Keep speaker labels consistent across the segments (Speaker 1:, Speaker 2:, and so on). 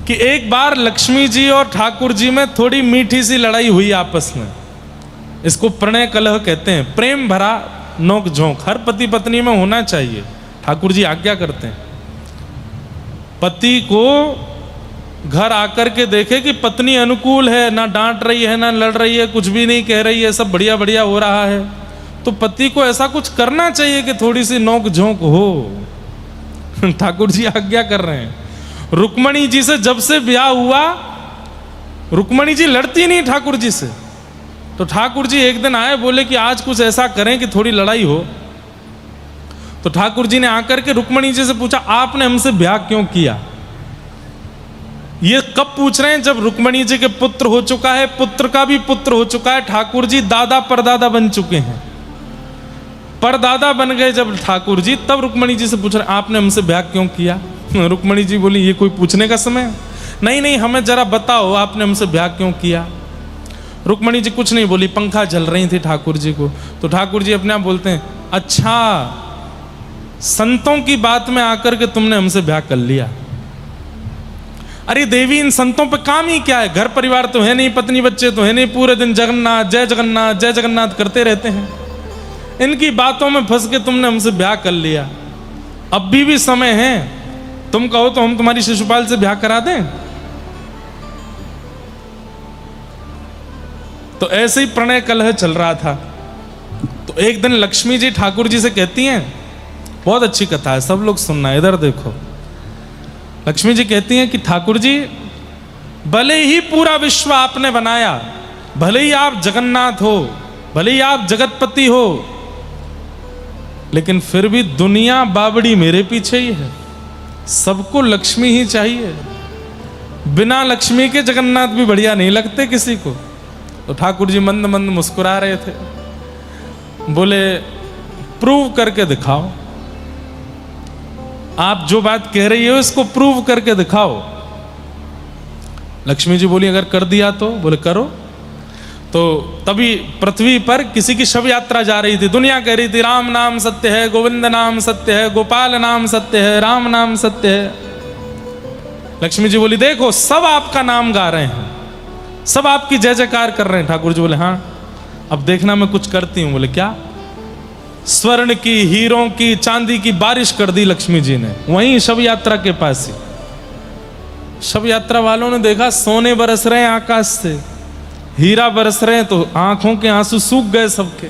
Speaker 1: कि एक बार लक्ष्मी जी और ठाकुर जी में थोड़ी मीठी सी लड़ाई हुई आपस में। इसको प्रणय कलह कहते हैं, प्रेम भरा नोक झोंक हर पति पत्नी में होना चाहिए। ठाकुर जी आज्ञा करते हैं पति को घर आकर के देखे कि पत्नी अनुकूल है, ना डांट रही है, ना लड़ रही है, कुछ भी नहीं कह रही है, सब बढ़िया बढ़िया हो रहा है, तो पति को ऐसा कुछ करना चाहिए कि थोड़ी सी नोक झोंक हो। ठाकुर जी आज्ञा कर रहे हैं। रुक्मणी जी से जब से ब्याह हुआ, रुक्मणी जी लड़ती नहीं ठाकुर जी से, तो ठाकुर जी एक दिन आए, बोले कि आज कुछ ऐसा करें कि थोड़ी लड़ाई हो। तो ठाकुर जी ने आकर के रुक्मणी जी से पूछा, आपने हमसे ब्याह क्यों किया? ये कब पूछ रहे हैं? जब रुक्मणी जी के पुत्र हो चुका है, पुत्र का भी पुत्र हो चुका है, ठाकुर जी दादा परदादा बन चुके हैं, परदादा बन गए जब ठाकुर जी, तब रुक्मणी जी से पूछ रहे आपने हमसे ब्याह क्यों किया? रुक्मणी जी बोली ये कोई पूछने का समय? नहीं नहीं, हमें जरा बताओ आपने हमसे ब्याह क्यों किया। रुक्मणी जी कुछ नहीं बोली, पंखा जल रही थी ठाकुर जी को। तो ठाकुर जी अपने आप बोलते हैं, अच्छा संतों की बात में आकर के तुमने हमसे ब्याह कर लिया। अरे देवी, इन संतों पे काम ही क्या है? घर परिवार तो है नहीं, पत्नी बच्चे तो है नहीं, पूरे दिन जगन्नाथ जय जगन्नाथ करते रहते हैं। इनकी बातों में फंस के तुमने हमसे ब्याह कर लिया। अब भी समय है, तुम कहो तो हम तुम्हारी शिशुपाल से ब्याह करा दें। तो ऐसे ही प्रणय कलह चल रहा था। तो एक दिन लक्ष्मी जी ठाकुर जी से कहती हैं, बहुत अच्छी कथा है, सब लोग सुनना, इधर देखो। लक्ष्मी जी कहती हैं कि ठाकुर जी, भले ही पूरा विश्व आपने बनाया, भले ही आप जगन्नाथ हो, भले ही आप जगतपति हो, लेकिन फिर भी दुनिया बावड़ी मेरे पीछे ही है। सबको लक्ष्मी ही चाहिए। बिना लक्ष्मी के जगन्नाथ भी बढ़िया नहीं लगते किसी को। तो ठाकुर जी मंद मंद मुस्कुरा रहे थे, बोले प्रूव करके दिखाओ, आप जो बात कह रही हो इसको प्रूव करके दिखाओ। लक्ष्मी जी बोली अगर कर दिया तो? बोले करो। तो तभी पृथ्वी पर किसी की शव यात्रा जा रही थी, दुनिया कह रही थी राम नाम सत्य है, गोविंद नाम सत्य है, गोपाल नाम सत्य है, राम नाम सत्य है। लक्ष्मी जी बोली देखो सब आपका नाम गा रहे हैं, सब आपकी जय जयकार कर रहे हैं। ठाकुर जी बोले हाँ, अब देखना मैं कुछ करती हूं। बोले क्या? स्वर्ण की, हीरों की, चांदी की बारिश कर दी लक्ष्मी जी ने, वहीं शव यात्रा के पास ही। शव यात्रा वालों ने देखा सोने बरस रहे हैं आकाश से, हीरा बरस रहे हैं, तो आंखों के आंसू सूख गए सबके।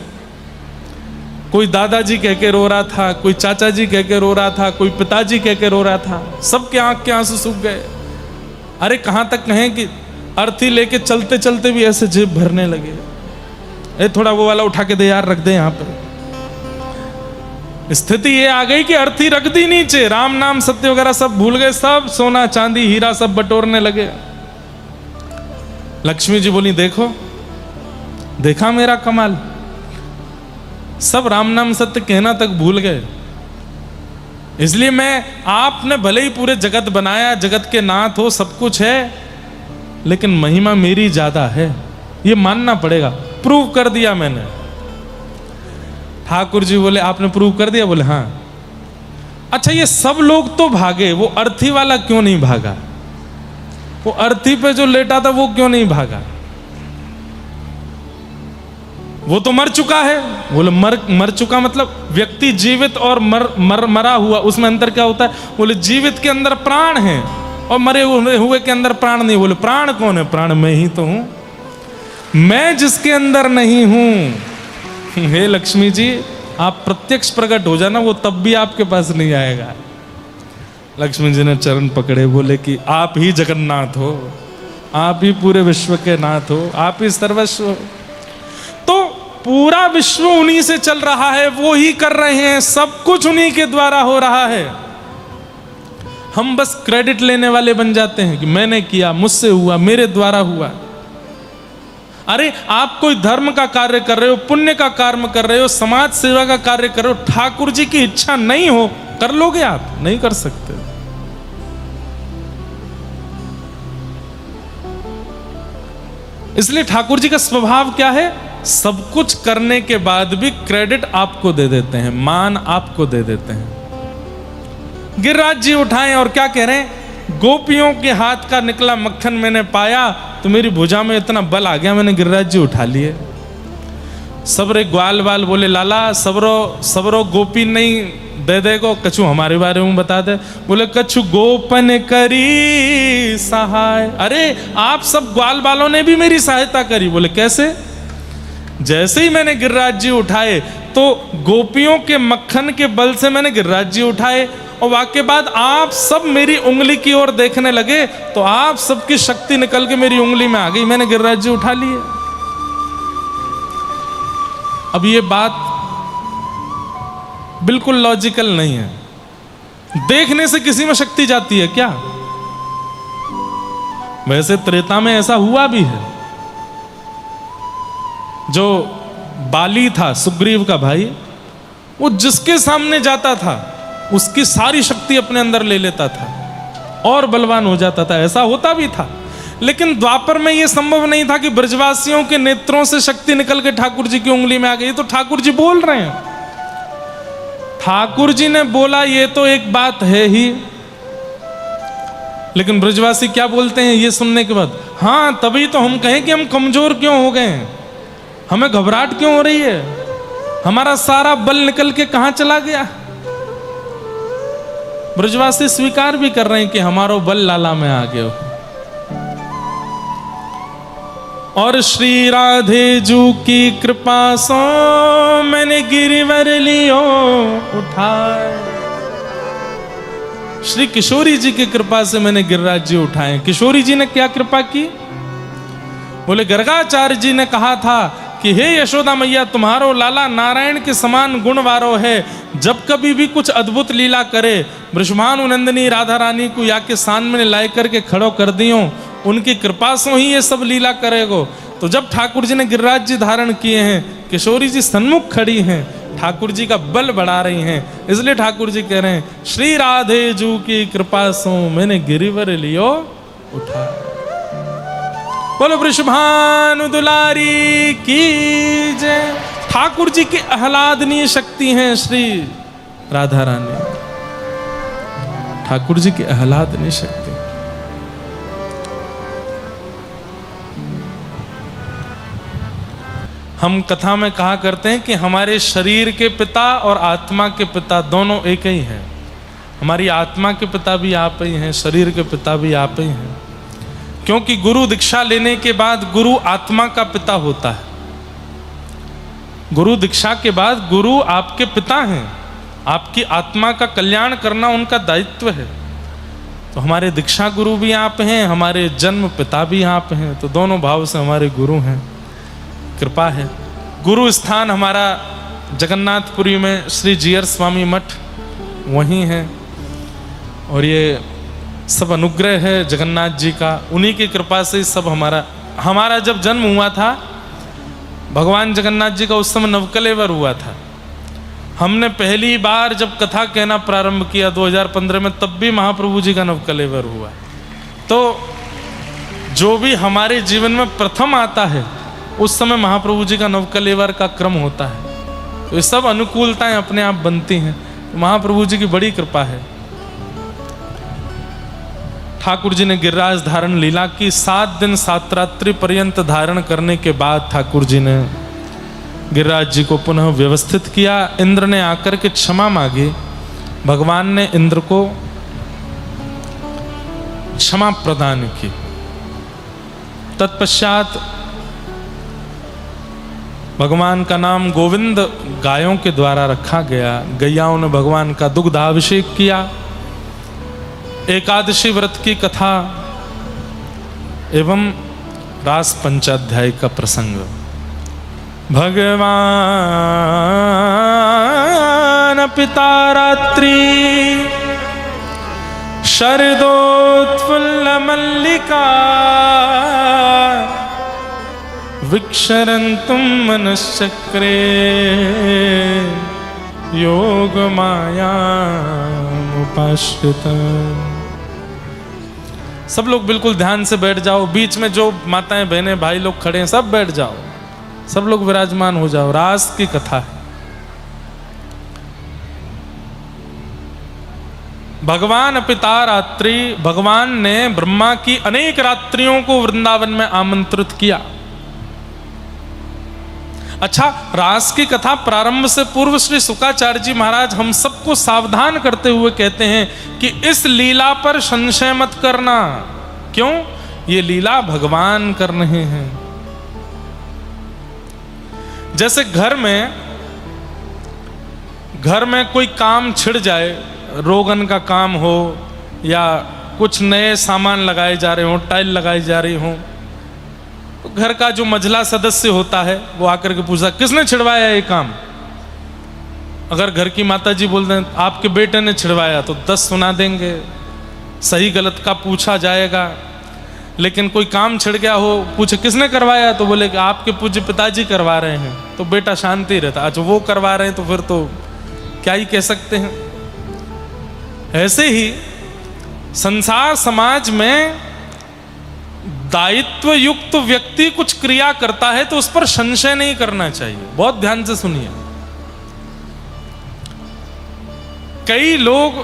Speaker 1: कोई दादाजी कह के रो रहा था, कोई चाचा जी कह के रो रहा था, कोई पिताजी कह के रो रहा था, सबके आंख के आंसू सूख गए। अरे कहां तक कहें कि अर्थी लेके चलते चलते भी ऐसे जेब भरने लगे। ए थोड़ा वो वाला उठा के दे यार, रख दे यहां पर। स्थिति ये आ गई कि अर्थी रख दी नीचे, राम नाम सत्य वगैरह सब भूल गए, सब सोना चांदी हीरा सब बटोरने लगे। लक्ष्मी जी बोली देखो, देखा मेरा कमाल, सब राम नाम सत्य कहना तक भूल गए। इसलिए मैं, आपने भले ही पूरे जगत बनाया, जगत के नाथ हो, सब कुछ है, लेकिन महिमा मेरी ज्यादा है, ये मानना पड़ेगा। प्रूव कर दिया मैंने। ठाकुर जी बोले आपने प्रूव कर दिया? बोले हाँ। अच्छा ये सब लोग तो भागे, वो अर्थी वाला क्यों नहीं भागा? वो अर्थी पे जो लेटा था वो क्यों नहीं भागा? वो तो मर चुका है। बोले मर चुका मतलब व्यक्ति जीवित और मरा हुआ, उसमें अंतर क्या होता है? बोले जीवित के अंदर प्राण है और मरे हुए के अंदर प्राण नहीं। बोले प्राण कौन है? प्राण मैं ही तो हूं, मैं जिसके अंदर नहीं हूं। हे लक्ष्मी जी, आप प्रत्यक्ष प्रकट हो जाना, वो तब भी आपके पास नहीं आएगा। लक्ष्मी जी ने चरण पकड़े, बोले कि आप ही जगन्नाथ हो, आप ही पूरे विश्व के नाथ हो, आप ही सर्वस्व हो। तो पूरा विश्व उन्हीं से चल रहा है, वो ही कर रहे हैं, सब कुछ उन्हीं के द्वारा हो रहा है। हम बस क्रेडिट लेने वाले बन जाते हैं कि मैंने किया, मुझसे हुआ, मेरे द्वारा हुआ। अरे आप कोई धर्म का कार्य कर रहे हो, पुण्य का कर्म कर रहे हो, समाज सेवा का कार्य कर रहे हो, ठाकुर जी की इच्छा नहीं हो, कर लोगे आप? नहीं कर सकते। इसलिए ठाकुर जी का स्वभाव क्या है? सब कुछ करने के बाद भी क्रेडिट आपको दे देते हैं, मान आपको दे देते हैं। गिरिराज जी उठाएं और क्या कह रहे हैं? गोपियों के हाथ का निकला मक्खन मैंने पाया तो मेरी भुजा में इतना बल आ गया, मैंने गिरिराज जी उठा लिए। सबरे ग्वाल बाल बोले लाला सबरो गोपी नहीं दे देगो, कछु हमारे बारे में बता दे। बोले कछु गोपन करी सहाय। अरे आप सब ग्वाल बालों ने भी मेरी सहायता करी। बोले कैसे? जैसे ही मैंने गिरिराज जी उठाए तो गोपियों के मक्खन के बल से मैंने गिरिराज जी उठाए, और वाक्य बाद आप सब मेरी उंगली की ओर देखने लगे तो आप सबकी शक्ति निकल के मेरी उंगली में आ गई, मैंने गिरिराज जी उठा लिए। अब ये बात बिल्कुल लॉजिकल नहीं है। देखने से किसी में शक्ति जाती है क्या? वैसे त्रेता में ऐसा हुआ भी है। जो बाली था सुग्रीव का भाई, वो जिसके सामने जाता था उसकी सारी शक्ति अपने अंदर ले लेता था और बलवान हो जाता था। ऐसा होता भी था, लेकिन द्वापर में यह संभव नहीं था कि ब्रजवासियों के नेत्रों से शक्ति निकल के ठाकुर जी की उंगली में आ गई। तो ठाकुर जी बोल रहे हैं, ठाकुर जी ने बोला ये तो एक बात है ही, लेकिन ब्रजवासी क्या बोलते हैं ये सुनने के बाद? हाँ, तभी तो हम कहें कि हम कमजोर क्यों हो गए हैं, हमें घबराहट क्यों हो रही है, हमारा सारा बल निकल के कहां चला गया। ब्रजवासी स्वीकार भी कर रहे हैं कि हमारा बल लाला में आ गया। और श्री राधे जू की कृपा सो मैंने गिरिवर लियो उठाए। श्री किशोरी जी की कृपा से मैंने गिरिराज जी उठाए। किशोरी जी ने क्या कृपा की? बोले गर्गाचार्य जी ने कहा था कि हे यशोदा मैया, तुम्हारो लाला नारायण के समान गुण वारो है, जब कभी भी कुछ अद्भुत लीला करे वृषभानु नंदिनी राधा रानी को या के सामने लाई करके खड़ो कर दियो, उनकी कृपा से ही ये सब लीला करेगो। तो जब ठाकुर जी ने गिरिराज जी धारण किए हैं, किशोरी जी सन्मुख खड़ी हैं, ठाकुर जी का बल बढ़ा रही हैं, इसलिए ठाकुर जी कह रहे हैं श्री राधे जू की कृपा से मैंने गिरिवर लियो उठा। बोलो वृषभानु दुलारी की जय। ठाकुर जी की आह्लादनीय शक्ति हैं श्री राधा रानी, ठाकुर जी की आह्लादनीय शक्ति। हम कथा में कहा करते हैं कि हमारे शरीर के पिता और आत्मा के पिता दोनों एक ही हैं। हमारी आत्मा के पिता भी आप ही हैं, शरीर के पिता भी आप ही हैं, क्योंकि गुरु दीक्षा लेने के बाद गुरु आत्मा का पिता होता है। गुरु दीक्षा के बाद गुरु आपके पिता हैं, आपकी आत्मा का कल्याण करना उनका दायित्व है। तो हमारे दीक्षा गुरु भी आप हैं, हमारे जन्म पिता भी आप हैं, तो दोनों भाव से हमारे गुरु हैं। कृपा है। गुरु स्थान हमारा जगन्नाथपुरी में श्री जीयर स्वामी मठ वहीं है, और ये सब अनुग्रह है जगन्नाथ जी का, उन्हीं की कृपा से सब हमारा जब जन्म हुआ था भगवान जगन्नाथ जी का उस समय नवकलेवर हुआ था। हमने पहली बार जब कथा कहना प्रारंभ किया 2015 में, तब भी महाप्रभु जी का नवकलेवर हुआ। तो जो भी हमारे जीवन में प्रथम आता है उस समय महाप्रभु जी का नवकलेवर का क्रम होता है। तो ये सब अनुकूलताएं अपने आप बनती हैं, महाप्रभु जी की बड़ी कृपा है। ठाकुर जी ने गिरिराज धारण लीला की, 7 दिन 7 रात्रि पर्यंत धारण करने के बाद ठाकुर जी ने गिरिराज जी को पुनः व्यवस्थित किया। इंद्र ने आकर के क्षमा मांगी, भगवान ने इंद्र को क्षमा प्रदान की। तत्पश्चात भगवान का नाम गोविंद गायों के द्वारा रखा गया। गैयाओं ने भगवान का दुग्धाभिषेक किया। एकादशी व्रत की कथा एवं रास पंचाध्याय का प्रसंग। भगवान पिता रात्रि शरदोत्फुल्ल मल्लिका विक्षरन्तुं मनश्चक्रे योग माया उपाश्रिता। सब लोग बिल्कुल ध्यान से बैठ जाओ। बीच में जो माताएं बहनें भाई लोग खड़े हैं सब बैठ जाओ, सब लोग विराजमान हो जाओ। रास की कथा है। भगवान पिता रात्रि, भगवान ने ब्रह्मा की अनेक रात्रियों को वृंदावन में आमंत्रित किया। अच्छा, रास की कथा प्रारंभ से पूर्व श्री शुकाचार्य जी महाराज हम सबको सावधान करते हुए कहते हैं कि इस लीला पर संशय मत करना। क्यों? ये लीला भगवान कर रहे हैं। जैसे घर में कोई काम छिड़ जाए, रोगन का काम हो या कुछ नए सामान लगाए जा रहे हो, टाइल लगाई जा रही हो, तो घर का जो मझला सदस्य होता है वो आकर के पूछा किसने छिड़वाया ये काम। अगर घर की माता जी बोल दें आपके बेटे ने छिड़वाया तो 10 सुना देंगे, सही गलत का पूछा जाएगा। लेकिन कोई काम छिड़ गया हो, पूछे किसने करवाया, तो बोले कि आपके पूज्य पिताजी करवा रहे हैं, तो बेटा शांति रहता। अच्छा, वो करवा रहे हैं तो फिर तो क्या ही कह सकते हैं। ऐसे ही संसार समाज में दायित्व युक्त व्यक्ति कुछ क्रिया करता है तो उस पर संशय नहीं करना चाहिए। बहुत ध्यान से सुनिए। कई लोग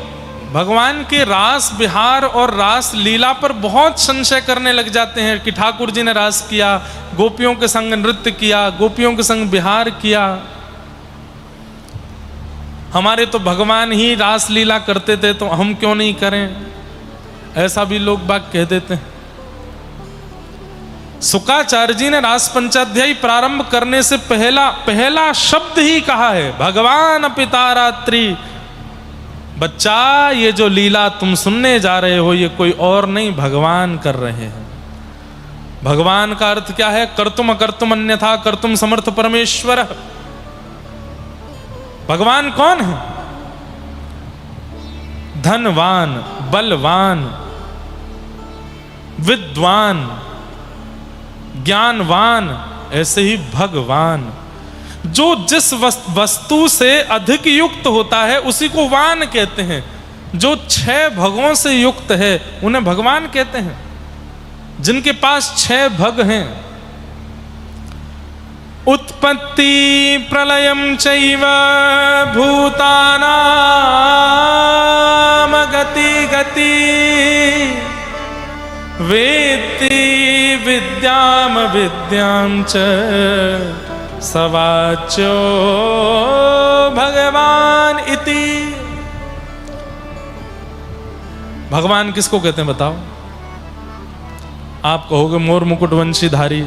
Speaker 1: भगवान के रास विहार और रास लीला पर बहुत संशय करने लग जाते हैं कि ठाकुर जी ने रास किया, गोपियों के संग नृत्य किया, गोपियों के संग विहार किया, हमारे तो भगवान ही रास लीला करते थे तो हम क्यों नहीं करें। ऐसा भी लोग बाग कह देते हैं। शुकाचार्य जी ने रास पंचाध्यायी प्रारंभ करने से पहला शब्द ही कहा है भगवान पिता रात्रि। बच्चा, ये जो लीला तुम सुनने जा रहे हो ये कोई और नहीं, भगवान कर रहे हैं। भगवान का अर्थ क्या है? कर्तुम अकर्तुम अन्यथा कर्तुम समर्थ परमेश्वर। भगवान कौन है? धनवान, बलवान, विद्वान, ज्ञानवान, ऐसे ही भगवान। जो जिस वस्तु से अधिक युक्त होता है उसी को वान कहते हैं। जो 6 भगों से युक्त है उन्हें भगवान कहते हैं। जिनके पास 6 भग हैं, उत्पत्ति प्रलयम चैव भूतानाम गति गति वेत्ति विद्याम विद्यां च सवाचो भगवान इति। भगवान किसको कहते हैं बताओ? आप कहोगे मोर मुकुट वंशीधारी,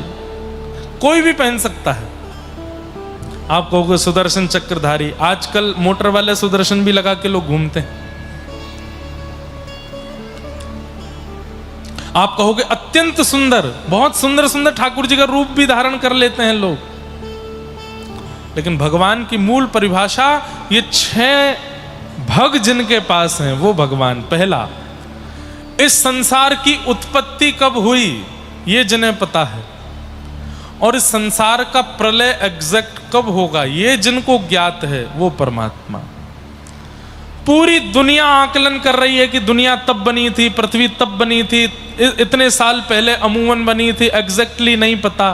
Speaker 1: कोई भी पहन सकता है। आप कहोगे सुदर्शन चक्रधारी, आजकल मोटर वाले सुदर्शन भी लगा के लोग घूमते हैं। आप कहोगे अत्यंत सुंदर, बहुत सुंदर सुंदर ठाकुर जी का रूप भी धारण कर लेते हैं लोग। लेकिन भगवान की मूल परिभाषा, ये 6 भग जिनके पास हैं वो भगवान। पहला, इस संसार की उत्पत्ति कब हुई ये जिन्हें पता है, और इस संसार का प्रलय एग्जैक्ट कब होगा ये जिनको ज्ञात है वो परमात्मा। पूरी दुनिया आकलन कर रही है कि दुनिया तब बनी थी, पृथ्वी तब बनी थी, इतने साल पहले अमूमन बनी थी, एग्जैक्टली नहीं पता।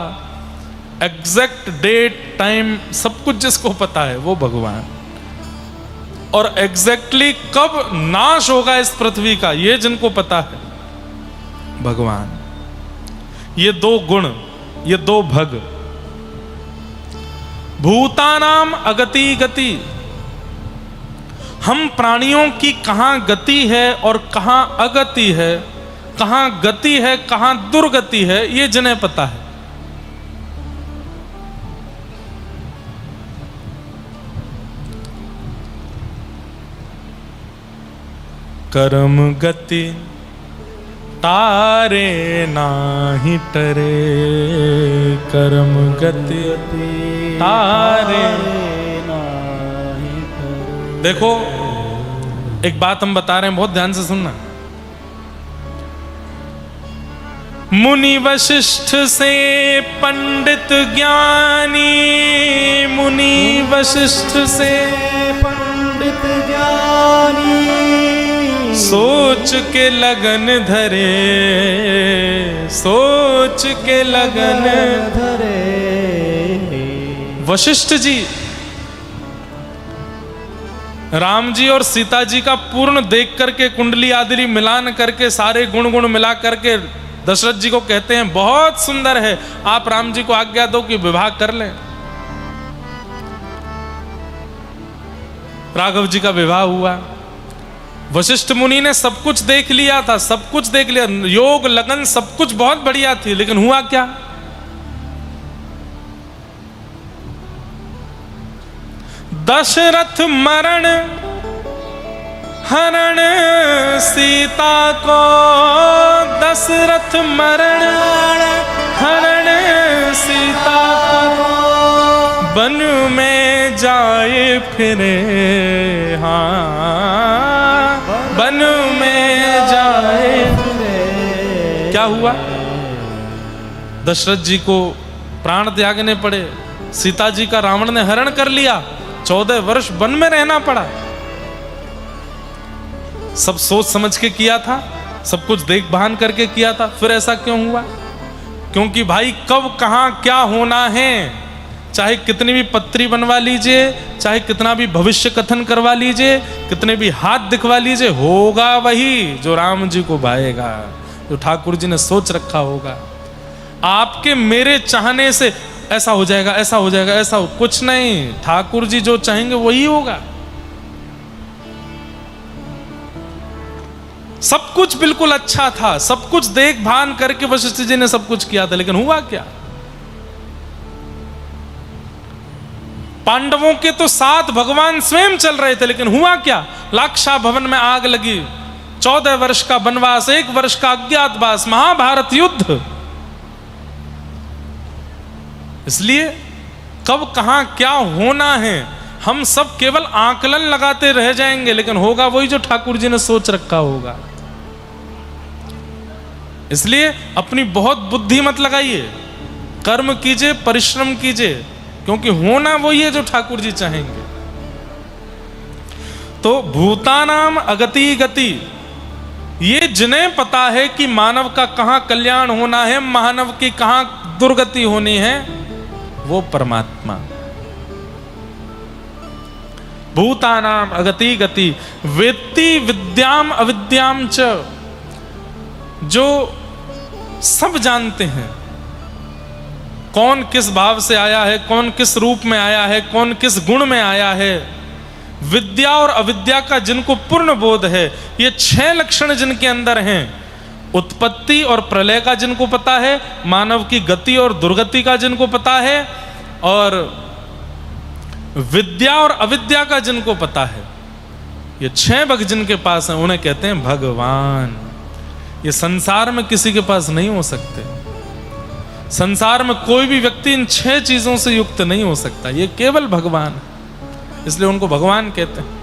Speaker 1: एग्जैक्ट डेट टाइम सब कुछ जिसको पता है वो भगवान। और एग्जैक्टली कब नाश होगा इस पृथ्वी का ये जिनको पता है भगवान। ये 2 गुण, ये 2 भग। भूतानाम अगति गति। हम प्राणियों की कहां गति है और कहां अगति है, कहां गति है कहां दुर्गति है, ये जिन्हें पता है। कर्म गति तारे नाही टरे, कर्म गति तारे नाही टरे। देखो, एक बात हम बता रहे हैं, बहुत ध्यान से सुनना। मुनि वशिष्ठ से पंडित ज्ञानी, मुनि वशिष्ठ से पंडित ज्ञानी, सोच के लगन धरे, सोच के लगन धरे। वशिष्ठ जी राम जी और सीता जी का पूर्ण देख करके, कुंडली आदि मिलान करके, सारे गुण गुण मिला करके दशरथ जी को कहते हैं बहुत सुंदर है, आप राम जी को आज्ञा दो कि विवाह कर लें। राघव जी का विवाह हुआ। वशिष्ठ मुनि ने सब कुछ देख लिया था, सब कुछ देख लिया, योग लगन सब कुछ बहुत बढ़िया थी, लेकिन हुआ क्या? दशरथ मरण हरण सीता को, दशरथ मरण हरण सीता को, वन में जाए फिरे, हाँ वन में जाए फिरे। क्या हुआ? दशरथ जी को प्राण त्यागने पड़े, सीता जी का रावण ने हरण कर लिया, 14 वर्ष वन में रहना पड़ा। सब सोच समझ के किया था, सब कुछ देख भान करके किया था, फिर ऐसा क्यों हुआ? क्योंकि भाई कब कहां क्या होना है, चाहे कितनी भी पत्री बनवा लीजिए, चाहे कितना भी भविष्य कथन करवा लीजिए, कितने भी हाथ दिखवा लीजिए, होगा वही जो राम जी को भाएगा, जो ठाकुर जी ने सोच रखा होगा। आपके मेरे चाहने से ऐसा हो जाएगा, ऐसा हो जाएगा, ऐसा हो, कुछ नहीं, ठाकुर जी जो चाहेंगे वही होगा। सब कुछ बिल्कुल अच्छा था, सब कुछ देख भान करके वशिष्ठ जी ने सब कुछ किया था, लेकिन हुआ क्या? पांडवों के तो साथ भगवान स्वयं चल रहे थे, लेकिन हुआ क्या? लाक्षा भवन में आग लगी, 14 वर्ष का वनवास, 1 वर्ष का अज्ञातवास, महाभारत युद्ध। इसलिए कब कहां क्या होना है हम सब केवल आकलन लगाते रह जाएंगे, लेकिन होगा वही जो ठाकुर जी ने सोच रखा होगा। इसलिए अपनी बहुत बुद्धि मत लगाइए, कर्म कीजिए, परिश्रम कीजिए, क्योंकि होना वही है जो ठाकुर जी चाहेंगे। तो भूतानाम अगति गति, ये जिन्हें पता है कि मानव का कहां कल्याण होना है, मानव की कहां दुर्गति होनी है, वो परमात्मा। भूतानाम अगति गति वेत्ति विद्याम अविद्याम च, जो सब जानते हैं कौन किस भाव से आया है, कौन किस रूप में आया है, कौन किस गुण में आया है, विद्या और अविद्या का जिनको पूर्ण बोध है, ये 6 लक्षण जिनके अंदर हैं, उत्पत्ति और प्रलय का जिनको पता है, मानव की गति और दुर्गति का जिनको पता है, और विद्या और अविद्या का जिनको पता है, ये 6 भग जिनके पास हैं, उन्हें कहते हैं भगवान। ये संसार में किसी के पास नहीं हो सकते। संसार में कोई भी व्यक्ति इन 6 चीजों से युक्त नहीं हो सकता, ये केवल भगवान, इसलिए उनको भगवान कहते हैं।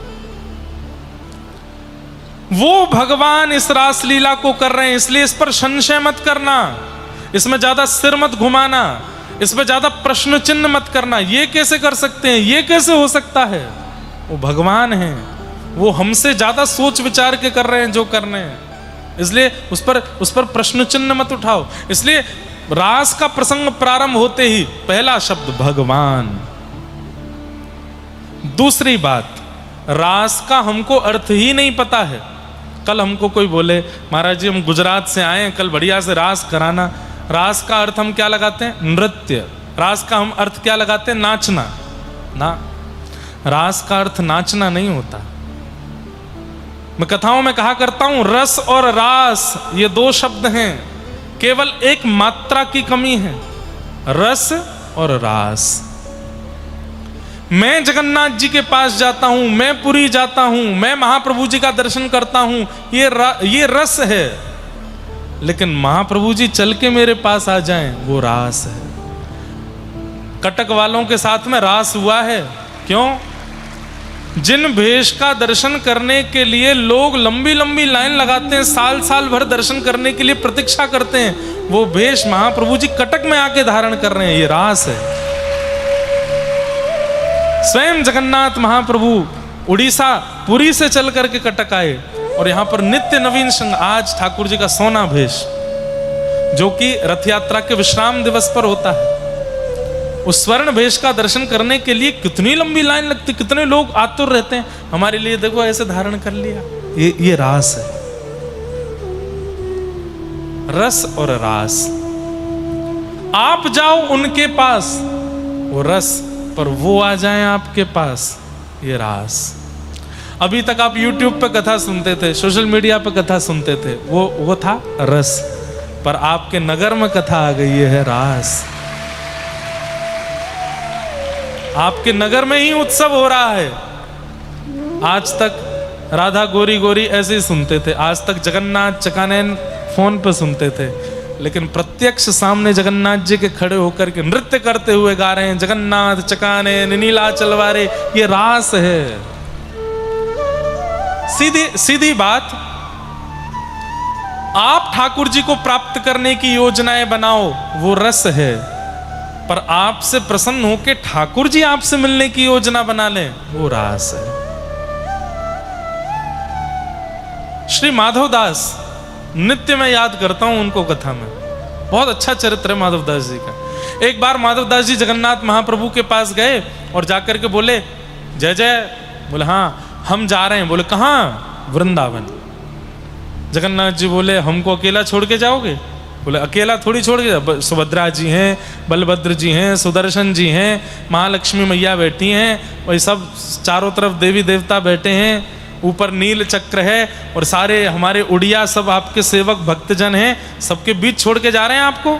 Speaker 1: वो भगवान इस रासलीला को कर रहे हैं, इसलिए इस पर संशय मत करना, इसमें ज्यादा सिर मत घुमाना, इसमें ज्यादा प्रश्न चिन्ह मत करना। ये कैसे कर सकते हैं, ये कैसे हो सकता है? वो भगवान है, वो हमसे ज्यादा सोच विचार के कर रहे हैं जो करने हैं, इसलिए उस पर प्रश्न चिन्ह मत उठाओ। इसलिए रास का प्रसंग प्रारंभ होते ही पहला शब्द भगवान। दूसरी बात, रास का हमको अर्थ ही नहीं पता है। कल हमको कोई बोले महाराज जी हम गुजरात से आए हैं, कल बढ़िया से रास कराना। रास का अर्थ हम क्या लगाते हैं? नृत्य। रास का हम अर्थ क्या लगाते हैं? नाचना। ना, रास का अर्थ नाचना नहीं होता। मैं कथाओं में कहा करता हूं, रस और रास ये 2 शब्द हैं, केवल एक मात्रा की कमी है, रस और रास। मैं जगन्नाथ जी के पास जाता हूं, मैं पुरी जाता हूं, मैं महाप्रभु जी का दर्शन करता हूं, ये रस है, लेकिन महाप्रभु जी चल के मेरे पास आ जाएं, वो रास है। कटक वालों के साथ में रास हुआ है। क्यों? जिन भेष का दर्शन करने के लिए लोग लंबी लंबी लाइन लगाते हैं, साल साल भर दर्शन करने के लिए प्रतीक्षा करते हैं, वो भेष महाप्रभु जी कटक में आके धारण कर रहे हैं, ये रास है। स्वयं जगन्नाथ महाप्रभु उड़ीसा पुरी से चल करके कटक आए, और यहां पर नित्य नवीन संग, आज ठाकुर जी का सोना भेष, जो कि रथ यात्रा के विश्राम दिवस पर होता है, उस स्वर्ण वेश का दर्शन करने के लिए कितनी लंबी लाइन लगती, कितने लोग आतुर रहते हैं। हमारे लिए देखो ऐसे धारण कर लिया, ये रास है, रस और रास। आप जाओ उनके पास, वो रस, पर वो आ जाए आपके पास, ये रास। अभी तक आप YouTube पे कथा सुनते थे, सोशल मीडिया पे कथा सुनते थे, वो था रस, पर आपके नगर में कथा आ गई, ये है रास। आपके नगर में ही उत्सव हो रहा है। आज तक राधा गोरी गोरी ऐसे ही सुनते थे, आज तक जगन्नाथ चकानैन फोन पे सुनते थे, लेकिन प्रत्यक्ष सामने जगन्नाथ जी के खड़े होकर के नृत्य करते हुए गा रहे हैं, जगन्नाथ चकानैन नीलाचल वारे, ये रास है। सीधी सीधी बात, आप ठाकुर जी को प्राप्त करने की योजनाएं बनाओ, वो रस है, पर आपसे प्रसन्न होकर ठाकुर जी आपसे मिलने की योजना बना लें, वो रास है। श्री माधवदास नित्य मैं याद करता हूं उनको कथा में, बहुत अच्छा चरित्र है माधवदास जी का। एक बार माधवदास जी जगन्नाथ महाप्रभु के पास गए और जाकर के बोले जय जय, बोले हाँ हम जा रहे हैं। बोले कहाँ? वृंदावन। जगन्नाथ जी बोले हमको अकेला छोड़ के जाओगे? बोले अकेला थोड़ी छोड़ के, सुभद्रा जी हैं, बलभद्र जी हैं, सुदर्शन जी हैं, महालक्ष्मी मैया बैठी हैं, वही सब चारों तरफ देवी देवता बैठे हैं, ऊपर नील चक्र है और सारे हमारे उड़िया सब आपके सेवक भक्तजन हैं, सबके बीच छोड़ के जा रहे हैं आपको?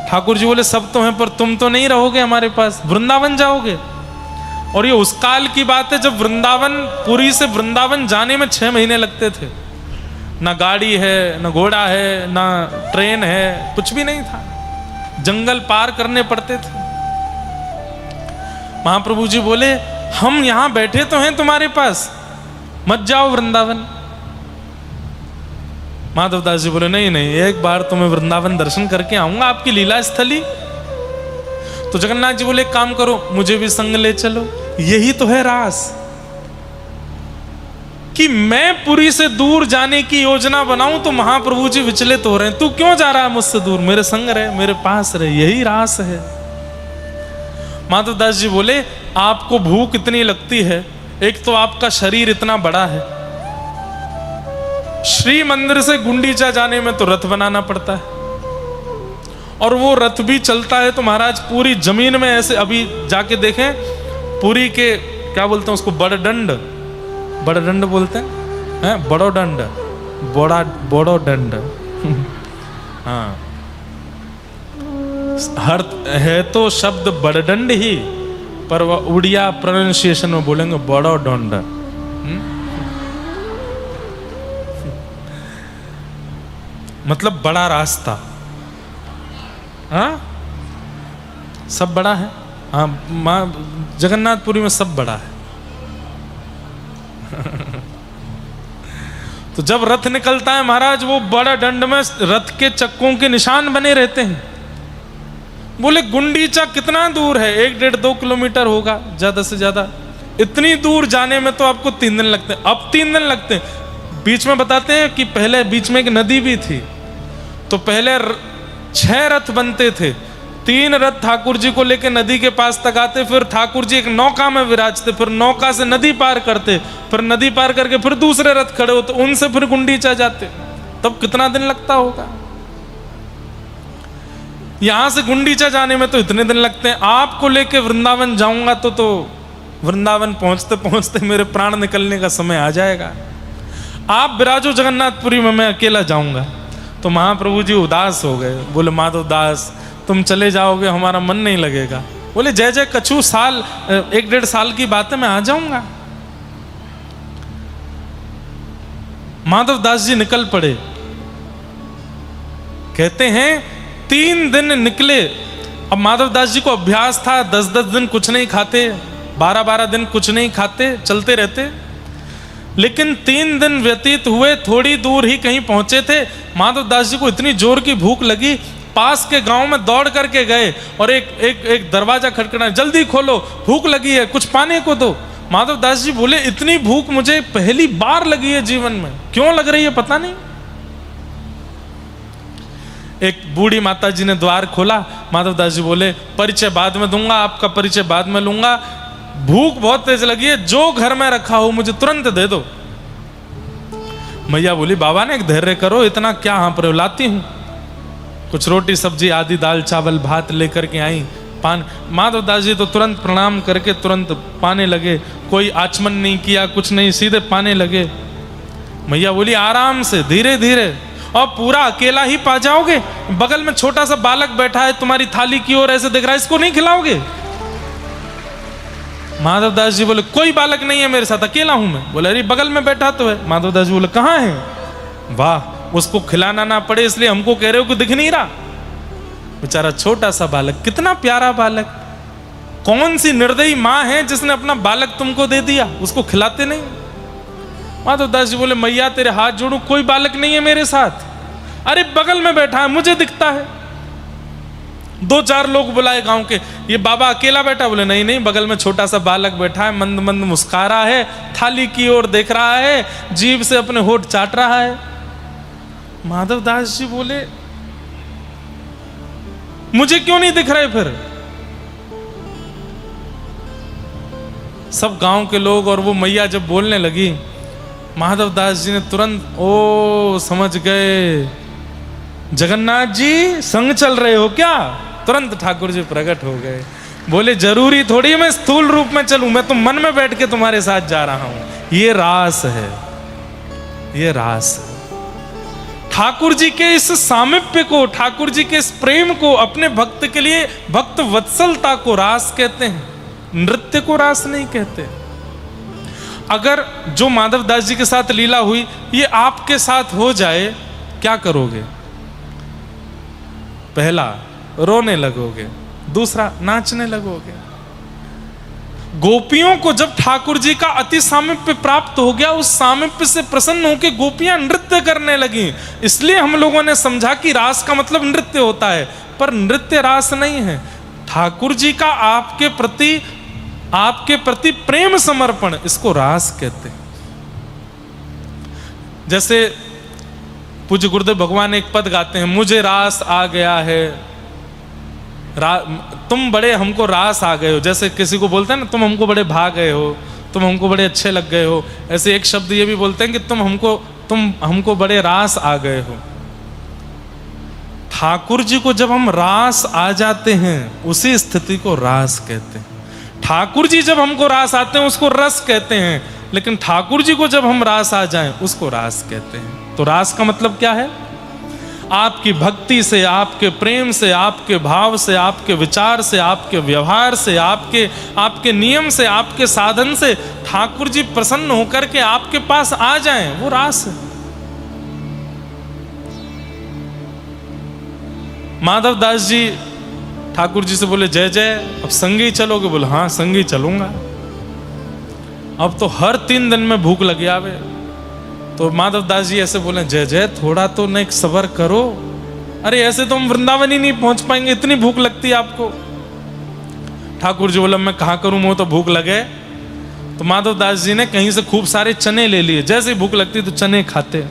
Speaker 1: ठाकुर जी बोले सब तो हैं, पर तुम तो नहीं रहोगे हमारे पास, वृंदावन जाओगे। और ये उस काल की बात है जब वृंदावन, पुरी से वृंदावन जाने में 6 महीने लगते थे। ना गाड़ी है, ना घोड़ा है, ना ट्रेन है, कुछ भी नहीं था, जंगल पार करने पड़ते थे। महाप्रभु जी बोले हम यहां बैठे तो हैं तुम्हारे पास, मत जाओ वृंदावन। माधवदास जी बोले नहीं नहीं, एक बार तो मैं वृंदावन दर्शन करके आऊंगा, आपकी लीला स्थली। तो जगन्नाथ जी बोले काम करो, मुझे भी संग ले चलो। यही तो है रास, कि मैं पुरी से दूर जाने की योजना बनाऊं तो महाप्रभु जी विचलित हो रहे हैं, तू क्यों जा रहा है मुझसे दूर, मेरे संग रहे, मेरे पास रहे, यही रास है। माधवदास जी बोले आपको भूख इतनी लगती है, एक तो आपका शरीर इतना बड़ा है, श्री मंदिर से गुंडीचा जाने में तो रथ बनाना पड़ता है, और वो रथ भी चलता है तो महाराज पूरी जमीन में ऐसे, अभी जाके देखें पुरी के क्या बोलते हैं उसको, बड़दंड, बड़दंड बोलते हैं, बड़ो दंड, बड़ो दंड हाँ, हर है तो शब्द बड़दंड ही, पर वह उड़िया प्रोनाउंसिएशन में बोलेंगे बड़ो दंड। मतलब बड़ा रास्ता, हाँ सब बड़ा है, हाँ माँ जगन्नाथपुरी में सब बड़ा है। तो जब रथ निकलता है महाराज, वो बड़ा दंड में रथ के चक्कों के निशान बने रहते हैं। बोले गुंडीचा कितना दूर है? 1-1.5-2 किलोमीटर होगा ज्यादा से ज्यादा। इतनी दूर जाने में तो आपको 3 दिन लगते हैं। अब 3 दिन लगते हैं। बीच में बताते हैं कि पहले बीच में एक नदी भी थी, तो पहले 6 रथ बनते थे। 3 रथ ठाकुर जी को लेकर नदी के पास तक आते, फिर ठाकुर जी एक नौका में विराजते, फिर नौका से नदी पार करते, फिर नदी पार करके फिर दूसरे रथ खड़े होते, उनसे फिर गुंडीचा जाते। तब कितना दिन लगता होगा? यहां से गुंडीचा जाने में तो इतने दिन लगते हैं। आपको लेके वृंदावन जाऊंगा तो वृंदावन पहुंचते पहुंचते मेरे प्राण निकलने का समय आ जाएगा। आप विराजो जगन्नाथपुरी में, मैं अकेला जाऊंगा। तो महाप्रभु जी उदास हो गए, बोले माधवदास तुम चले जाओगे हमारा मन नहीं लगेगा। बोले जय जय कछु साल, 1-1.5 साल की बात है, मैं आ जाऊंगा। माधवदास जी निकल पड़े। कहते हैं 3 दिन निकले। अब माधवदास जी को अभ्यास था, 10-10 दिन कुछ नहीं खाते, 12-12 दिन कुछ नहीं खाते, चलते रहते। लेकिन 3 दिन व्यतीत हुए, थोड़ी दूर ही कहीं पहुंचे थे, माधवदास जी को इतनी जोर की भूख लगी, पास के गांव में दौड़ करके गए और एक दरवाजा खटखटाया, जल्दी खोलो, भूख लगी है, कुछ पाने को दो। माधवदास जी बोले इतनी भूख मुझे पहली बार लगी है जीवन में, क्यों लग रही है पता नहीं। एक बूढ़ी माता जी ने द्वार खोला, माधवदास जी बोले परिचय बाद में दूंगा, आपका परिचय बाद में लूंगा, भूख बहुत तेज लगी है, जो घर में रखा हो मुझे तुरंत दे दो। मैया बोली बाबा ने एक धैर्य करो, इतना क्या हाँप रहे हो, लाती हूं। कुछ रोटी सब्जी आदि दाल चावल भात लेकर के आई, पान। माधवदास जी तो तुरंत प्रणाम करके तुरंत पाने लगे, कोई आचमन नहीं किया, कुछ नहीं, सीधे पाने लगे। मैया बोली आराम से धीरे धीरे, और पूरा अकेला ही पा जाओगे? बगल में छोटा सा बालक बैठा है तुम्हारी थाली की ओर ऐसे देख रहा है, इसको नहीं खिलाओगे? माधवदास जी बोले कोई बालक नहीं है मेरे साथ, अकेला हूं मैं। बोले अरे बगल में बैठा तो है। माधवदास जी बोले कहां है? वाह, उसको खिलाना ना पड़े इसलिए हमको कह रहे हो कि दिख नहीं रहा। बेचारा छोटा सा बालक, कितना प्यारा बालक, कौन सी निर्दयी मां है जिसने अपना बालक तुमको दे दिया, उसको खिलाते नहीं? माधवदास जी बोले मैया तेरे हाथ जोड़ू, कोई बालक नहीं है मेरे साथ। अरे बगल में बैठा है, मुझे दिखता है। दो चार लोग बुलाए गांव के, ये बाबा अकेला बैठा? बोले नहीं नहीं, बगल में छोटा सा बालक बैठा है, मंद मंद मुस्कुरा रहा है, थाली की ओर देख रहा है, जीभ से अपने होठ चाट रहा है। माधवदास जी बोले मुझे क्यों नहीं दिख रहे? फिर सब गांव के लोग और वो मैया जब बोलने लगी, माधवदास जी ने तुरंत ओ समझ गए, जगन्नाथ जी संग चल रहे हो क्या? तुरंत ठाकुर जी प्रकट हो गए, बोले जरूरी थोड़ी मैं स्थूल रूप में चलूं, मैं तो मन में बैठ के तुम्हारे साथ जा रहा हूं। ये रास है, ये रास है। ठाकुर जी के इस सामिप्य को, ठाकुर जी के इस प्रेम को, अपने भक्त के लिए भक्त वत्सलता को रास कहते हैं, नृत्य को रास नहीं कहते। अगर जो माधवदास जी के साथ लीला हुई ये आपके साथ हो जाए, क्या करोगे? पहला रोने लगोगे, दूसरा नाचने लगोगे। गोपियों को जब ठाकुर जी का अति सामिप्य प्राप्त हो गया, उस सामिप्य से प्रसन्न होकर गोपियां नृत्य करने लगी। इसलिए हम लोगों ने समझा कि रास का मतलब नृत्य होता है, पर नृत्य रास नहीं है। ठाकुर जी का आपके प्रति प्रेम समर्पण, इसको रास कहते हैं। जैसे पूज्य गुरुदेव भगवान एक पद गाते हैं, मुझे रास आ गया है, तुम बड़े हमको रास आ गए हो। जैसे किसी को बोलते हैं ना तुम हमको बड़े भा गए हो, तुम हमको बड़े अच्छे लग गए हो, ऐसे एक शब्द ये भी बोलते हैं कि तुम हमको बड़े रास आ गए हो। ठाकुर जी को जब हम रास आ जाते हैं, उसी स्थिति को रास कहते हैं। ठाकुर जी जब हमको रास आते हैं उसको रस कहते हैं, लेकिन ठाकुर जी को जब हम रास आ जाएं उसको रास कहते हैं। तो रास का मतलब क्या है? आपकी भक्ति से, आपके प्रेम से, आपके भाव से, आपके विचार से, आपके व्यवहार से, आपके नियम से, आपके साधन से ठाकुर जी प्रसन्न होकर के आपके पास आ जाएं, वो रास है। माधवदास जी ठाकुर जी से बोले जय जय, अब संगी चलोगे? बोले हाँ संगी चलूंगा। अब तो हर 3 दिन में भूख लगी आवे। तो माधवदास जी ऐसे बोले जय जय, थोड़ा तो न एक सबर करो, अरे ऐसे तो हम वृंदावन ही नहीं पहुंच पाएंगे, इतनी भूख लगती है आपको। ठाकुर जी बोला मैं कहाँ करूं, मुझे तो भूख लगे। तो माधवदास जी ने कहीं से खूब सारे चने ले लिए, जैसे ही भूख लगती तो चने खाते।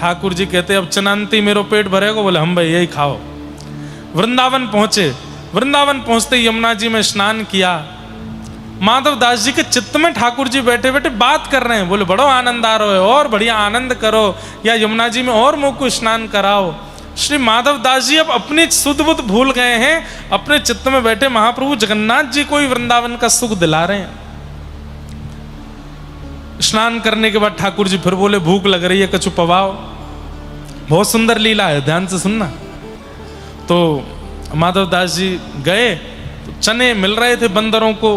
Speaker 1: ठाकुर जी कहते अब चनांती मेरो पेट भरेगा? बोले हम भाई यही खाओ। वृंदावन पहुंचे, वृंदावन पहुंचते यमुना जी में स्नान किया। माधवदास जी के चित्त में ठाकुर जी बैठे बैठे बात कर रहे हैं, बोले बड़ो आनंद आ रहा है, और बढ़िया आनंद करो, या यमुना जी में और मुँह को स्नान कराओ। श्री माधवदास जी अब अपनी सुध बुध भूल गए हैं, अपने चित्त में बैठे महाप्रभु जगन्नाथ जी को ही वृंदावन का सुख दिला रहे हैं। स्नान करने के बाद ठाकुर जी फिर बोले भूख लग रही है, कछु पवाओ। बहुत सुंदर लीला है, ध्यान से सुनना। तो माधवदास जी गए, तो चने मिल रहे थे बंदरों को,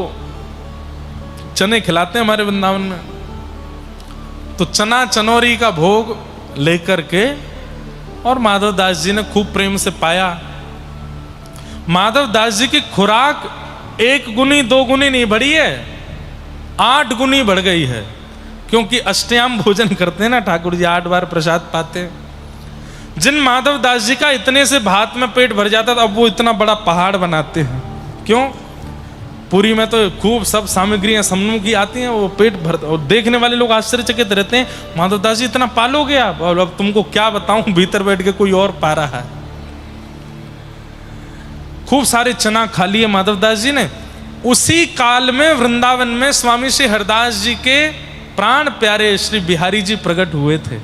Speaker 1: चने खिलाते हैं हमारे वृंदावन में। तो चना चनौरी का भोग लेकर के और माधवदास जी ने खूब प्रेम से पाया। माधवदास जी की खुराक 1 गुनी 2 गुनी नहीं बढ़ी है, 8 गुनी बढ़ गई है, क्योंकि अष्टयाम भोजन करते हैं ना ठाकुर जी, 8 बार प्रसाद पाते हैं। जिन माधवदास जी का इतने से भात में पेट भर जाता था, अब वो इतना बड़ा पहाड़ बनाते हैं। क्यों? पुरी में तो खूब सब सामग्रियां समूह की आती हैं, वो पेट भर, और देखने वाले लोग आश्चर्यचकित रहते हैं, माधवदास जी इतना पालोगे आप? और अब तुमको क्या बताऊं, भीतर बैठ के कोई और पा रहा है। खूब सारे चना खा लिए माधवदास जी ने। उसी काल में वृंदावन में स्वामी श्री हरदास जी के प्राण प्यारे श्री बिहारी जी प्रकट हुए थे,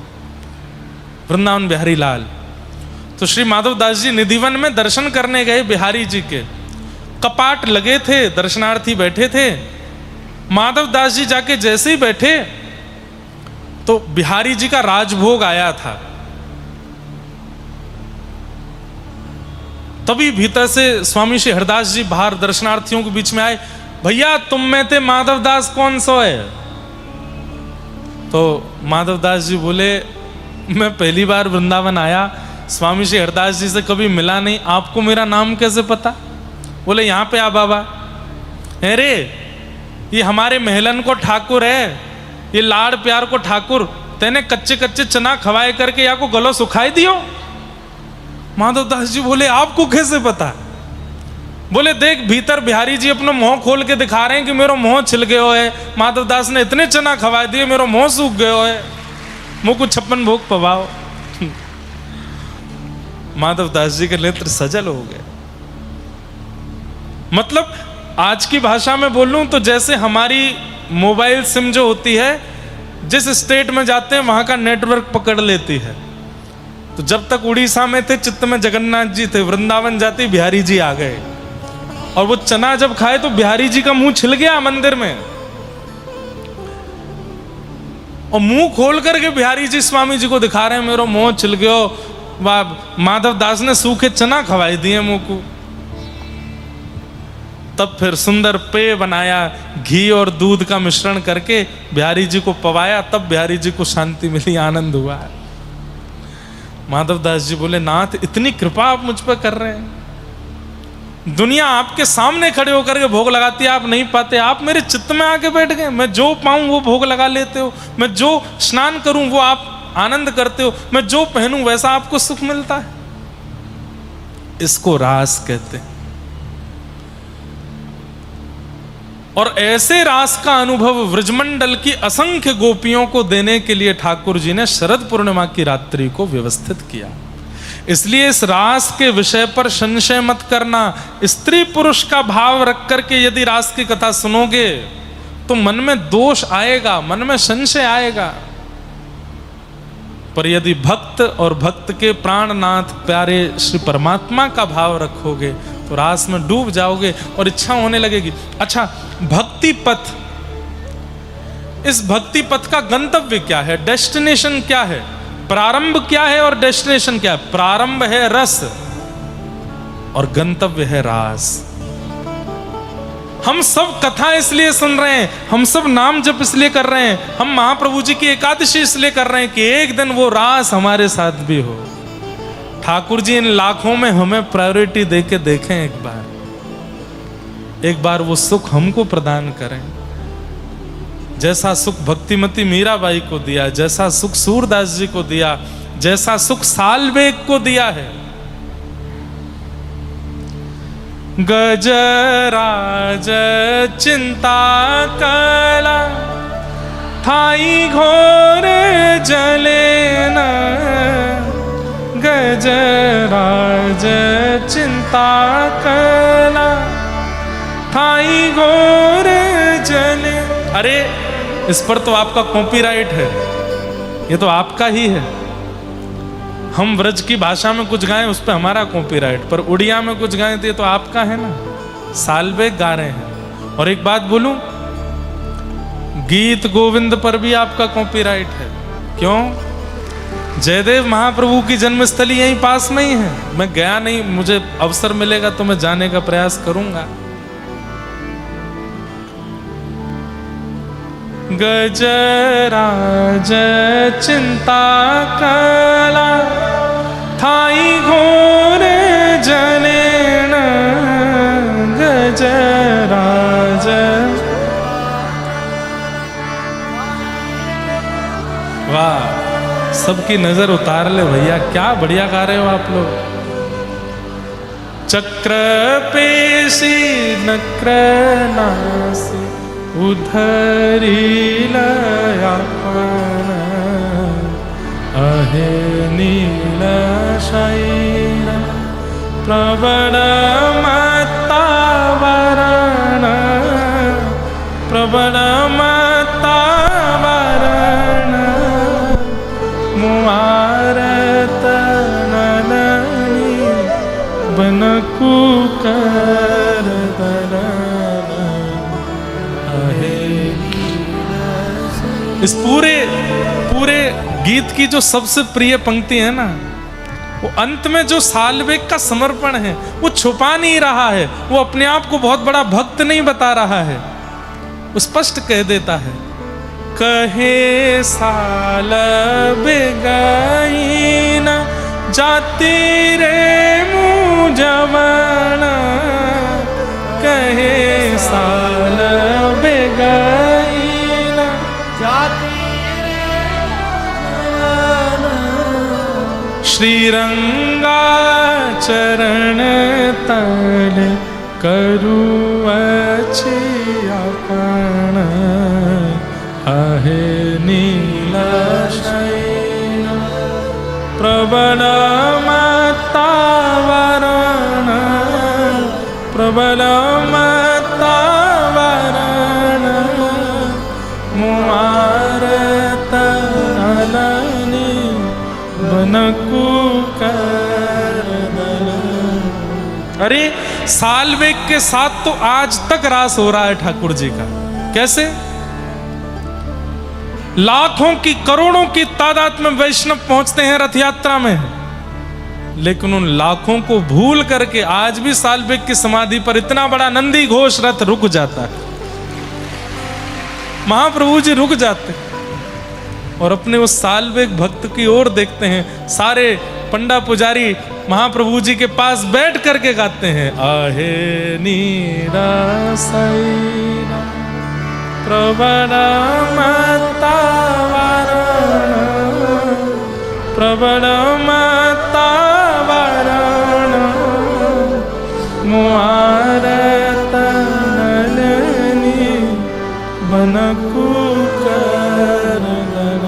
Speaker 1: वृंदावन बिहारी लाल। तो श्री माधवदास जी निधिवन में दर्शन करने गए बिहारी जी के। कपाट लगे थे, दर्शनार्थी बैठे थे। माधवदास जी जाके जैसे ही बैठे तो बिहारी जी का राजभोग आया था। तभी भीतर से स्वामी श्री हरदास जी बाहर दर्शनार्थियों के बीच में आए, भैया तुम में थे माधवदास कौन सो है? तो माधवदास जी बोले, मैं पहली बार वृंदावन आया, स्वामी श्री हरदास जी से कभी मिला नहीं, आपको मेरा नाम कैसे पता? बोले यहाँ पे आ बाबा। अरे ये हमारे महलन को ठाकुर है, ये लाड़ प्यार को ठाकुर, तेने कच्चे कच्चे चना खवाए करके या को गलो सुखाई दियो। माधवदास जी बोले आपको कैसे पता? बोले देख भीतर बिहारी जी अपना मुंह खोल के दिखा रहे हैं कि मेरा मुंह छिल गयो है, माधवदास ने इतने चना खवा दिए मेरा मुंह सूख गयो है, मुंह को 56 भोग पवाओ। माधवदास जी के नेत्र सजल हो गए। मतलब आज की भाषा में बोलूं तो जैसे हमारी मोबाइल सिम जो होती है, जिस स्टेट में जाते हैं वहां का नेटवर्क पकड़ लेती है। तो जब तक उड़ीसा में थे चित्त में जगन्नाथ जी थे, वृंदावन जाते बिहारी जी आ गए। और वो चना जब खाए तो बिहारी जी का मुंह छिल गया मंदिर में, और मुंह खोल करके बिहारी जी स्वामी जी को दिखा रहे हैं मेरा मुंह छिल गयो, माधवदास ने सूखे चना खवाई दिए मुंह को। तब फिर सुंदर पेय बनाया, घी और दूध का मिश्रण करके बिहारी जी को पवाया, तब बिहारी जी को शांति मिली, आनंद हुआ। माधवदास जी बोले नाथ इतनी कृपा आप मुझ पर कर रहे हैं, दुनिया आपके सामने खड़े होकर के भोग लगाती है, आप नहीं पाते, आप मेरे चित्त में आके बैठ गए। मैं जो पाऊं वो भोग लगा लेते हो, मैं जो स्नान करूं वो आप आनंद करते हो, मैं जो पहनूं वैसा आपको सुख मिलता है। इसको रास कहते हैं। और ऐसे रास का अनुभव व्रजमंडल की असंख्य गोपियों को देने के लिए ठाकुर जी ने शरद पूर्णिमा की रात्रि को व्यवस्थित किया। इसलिए इस रास के विषय पर संशय मत करना। स्त्री पुरुष का भाव रख करके यदि रास की कथा सुनोगे तो मन में दोष आएगा, मन में संशय आएगा। पर यदि भक्त और भक्त के प्राणनाथ प्यारे श्री परमात्मा का भाव रखोगे तो रास में डूब जाओगे और इच्छा होने लगेगी। अच्छा, भक्ति पथ, इस भक्ति पथ का गंतव्य क्या है, डेस्टिनेशन क्या है, प्रारंभ क्या है और डेस्टिनेशन क्या है? प्रारंभ है रस और गंतव्य है रास। हम सब कथा इसलिए सुन रहे हैं, हम सब नाम जप इसलिए कर रहे हैं, हम महाप्रभु जी की एकादशी इसलिए कर रहे हैं कि एक दिन वो रास हमारे साथ भी हो। ठाकुर जी इन लाखों में हमें प्रायोरिटी देके देखें, एक बार वो सुख हमको प्रदान करें। जैसा सुख भक्तिमती मीराबाई को दिया, जैसा सुख सूरदास जी को दिया, जैसा सुख सालबेग को दिया है। गजराज चिंता कला ठाई घोर जले न, गजराज चिंता कला ठाई घोर जले। अरे इस पर तो आपका कॉपीराइट है, ये तो आपका ही है। हम व्रज की भाषा में कुछ गाएं उस पर हमारा कॉपीराइट, पर उड़िया में कुछ गाएं तो ये तो आपका है ना। सालबेग गा रहे हैं। और एक बात बोलूं, गीत गोविंद पर भी आपका कॉपीराइट है। क्यों? जयदेव महाप्रभु की जन्मस्थली यहीं पास में ही है। मैं गया नहीं, मुझे अवसर मिलेगा तो मैं जाने का प्रयास करूंगा। गजराज चिंता कला ठाई घोर जलेन, गजराज। वाह, सबकी नजर उतार ले भैया, क्या बढ़िया गा रहे हो आप लोग। चक्र पेशी नक्र नासी उधरी लयापन, अहे नील शैल प्रबल प्रबलमतावरण मुआरत नलनी बनकु कर दलन आहे। इस पूरे गीत की जो सबसे प्रिय पंक्ति है ना, वो अंत में जो साल्वेग का समर्पण है वो छुपा नहीं रहा है, वो अपने आप को बहुत बड़ा भक्त नहीं बता रहा है, वो स्पष्ट कह देता है, कहे साल्वेग जाति रे मुझवन, कहे साल्वेग जाति श्रीरंगा चरण तल करु अपन आहे नील शयन प्रबलमतावरण प्रबलमतावरण मुआरत नलनी बनकु कर दलन। अरे साल्वेग के साथ तो आज तक रास हो रहा है ठाकुर जी का। कैसे? लाखों की करोड़ों की तादाद में वैष्णव पहुंचते हैं रथ यात्रा में, लेकिन उन लाखों को भूल करके आज भी साल्वेग की समाधि पर इतना बड़ा नंदी घोष रथ रुक जाता है। महाप्रभु जी रुक जाते और अपने उस साल्वेग भक्त की ओर देखते हैं। सारे पंडा पुजारी महाप्रभु जी के पास बैठ करके गाते हैं, आहे नीरसैना प्रबलमतावरण प्रबलमतावरण मुआरत नलनी बनकु कर दलन।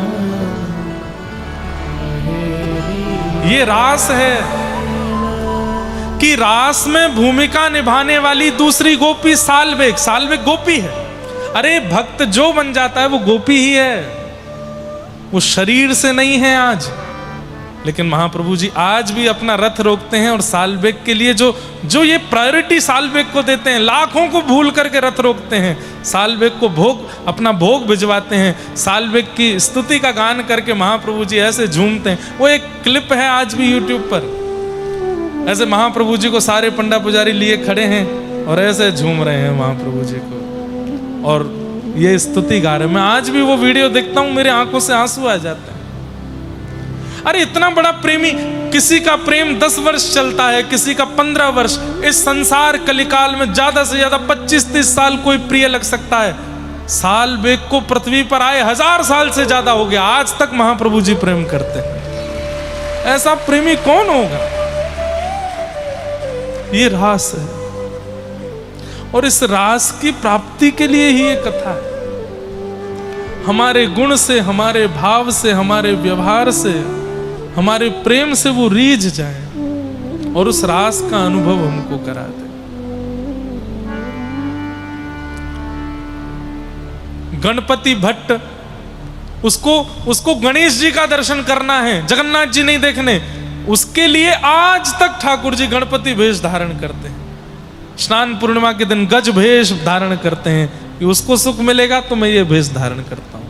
Speaker 1: ये रास है कि रास में भूमिका निभाने वाली दूसरी गोपी साल्वेग। साल्वेग गोपी है। अरे भक्त जो बन जाता है वो गोपी ही है, वो शरीर से नहीं है आज। लेकिन महाप्रभु जी आज भी अपना रथ रोकते हैं और साल्वेग के लिए जो ये प्रायोरिटी साल्वेग को देते हैं, लाखों को भूल करके रथ रोकते हैं, साल्वेग को अपना भोग भिजवाते हैं, साल्वेग की स्तुति का गान करके महाप्रभु जी ऐसे झूमते हैं। वो एक क्लिप है आज भी यूट्यूब पर, ऐसे महाप्रभु जी को सारे पंडा पुजारी लिए खड़े हैं और ऐसे झूम रहे हैं महाप्रभु जी को और ये स्तुति गा रहे हैं। मैं आज भी वो वीडियो देखता हूं, मेरे आंखों से आंसू आ जाते हैं। अरे इतना बड़ा प्रेमी, किसी का प्रेम 10 वर्ष चलता है, किसी का 15 वर्ष। इस संसार कलिकाल में ज्यादा से ज्यादा 25-30 साल कोई प्रिय लग सकता है। साल्वेग को पृथ्वी पर आए 1000 साल से ज्यादा हो गया, आज तक महाप्रभु जी प्रेम करते हैं। ऐसा प्रेमी कौन होगा? ये रास है और इस रास की प्राप्ति के लिए ही ये कथा है। हमारे गुण से, हमारे भाव से, हमारे व्यवहार से, हमारे प्रेम से वो रीझ जाए और उस रास का अनुभव हमको करा दे। गणपति भट्ट, उसको गणेश जी का दर्शन करना है, जगन्नाथ जी नहीं देखने, उसके लिए आज तक ठाकुर जी गणपति वेश धारण करते हैं। स्नान पूर्णिमा के दिन गज भेष धारण करते हैं कि उसको सुख मिलेगा तो मैं ये भेष धारण करता हूं।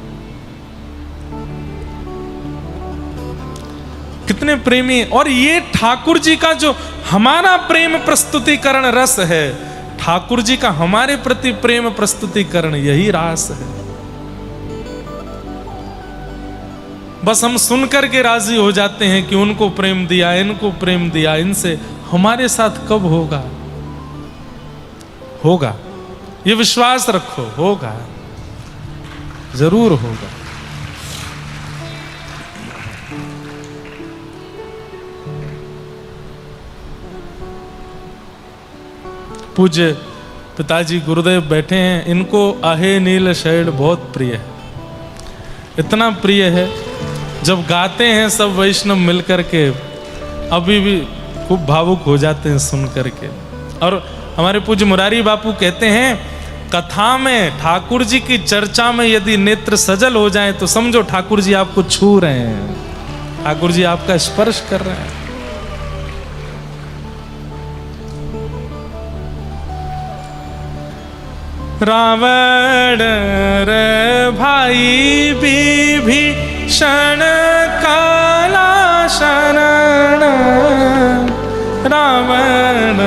Speaker 1: कितने प्रेमी। और ये ठाकुर जी का जो हमारा प्रेम प्रस्तुतिकरण रस है, ठाकुर जी का हमारे प्रति प्रेम प्रस्तुतिकरण यही रास है। बस हम सुनकर के राजी हो जाते हैं कि उनको प्रेम दिया, इनको प्रेम दिया, इनसे हमारे साथ कब होगा? होगा, ये विश्वास रखो, होगा, जरूर होगा। पूज्य पिताजी गुरुदेव बैठे हैं, इनको आहे नील शैल बहुत प्रिय है। इतना प्रिय है, जब गाते हैं सब वैष्णव मिलकर के अभी भी खूब भावुक हो जाते हैं सुन करके। और हमारे पूज्य मुरारी बापू कहते हैं, कथा में ठाकुर जी की चर्चा में यदि नेत्र सजल हो जाए तो समझो ठाकुर जी आपको छू रहे हैं, ठाकुर जी आपका स्पर्श कर रहे हैं। रावण रे भाई विभीषण काला शरण, रावण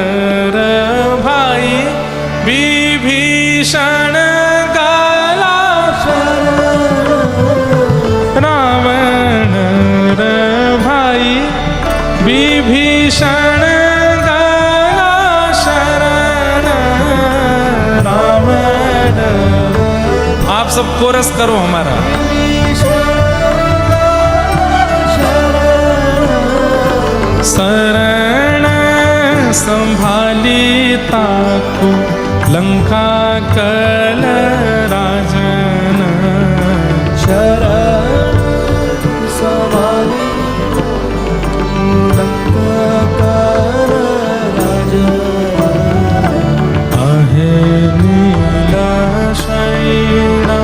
Speaker 1: रे भाई विभीषण काला शरण, रावण रे भाई विभीषण सब कोरस करो हमारा। शरण संभाली ताको लंका कल राजन, शरण संभाली लंका कल राजन, आहे नीला शैला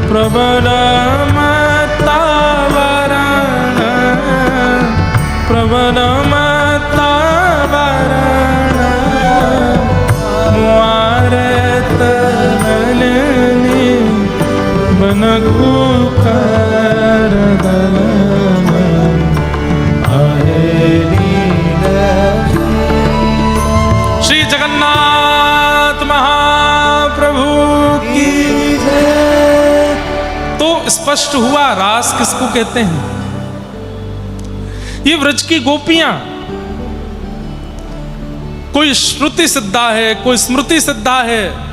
Speaker 1: प्रबल मतावरण, प्रबल मतावरण, मुआरत नलनी बनकु कर दलन, आहे श्री जगन्नाथ महाप्रभु की जय। तो स्पष्ट हुआ रास किसको कहते हैं। ये व्रज की गोपियां कोई श्रुति सिद्धा है, कोई स्मृति सिद्धा है।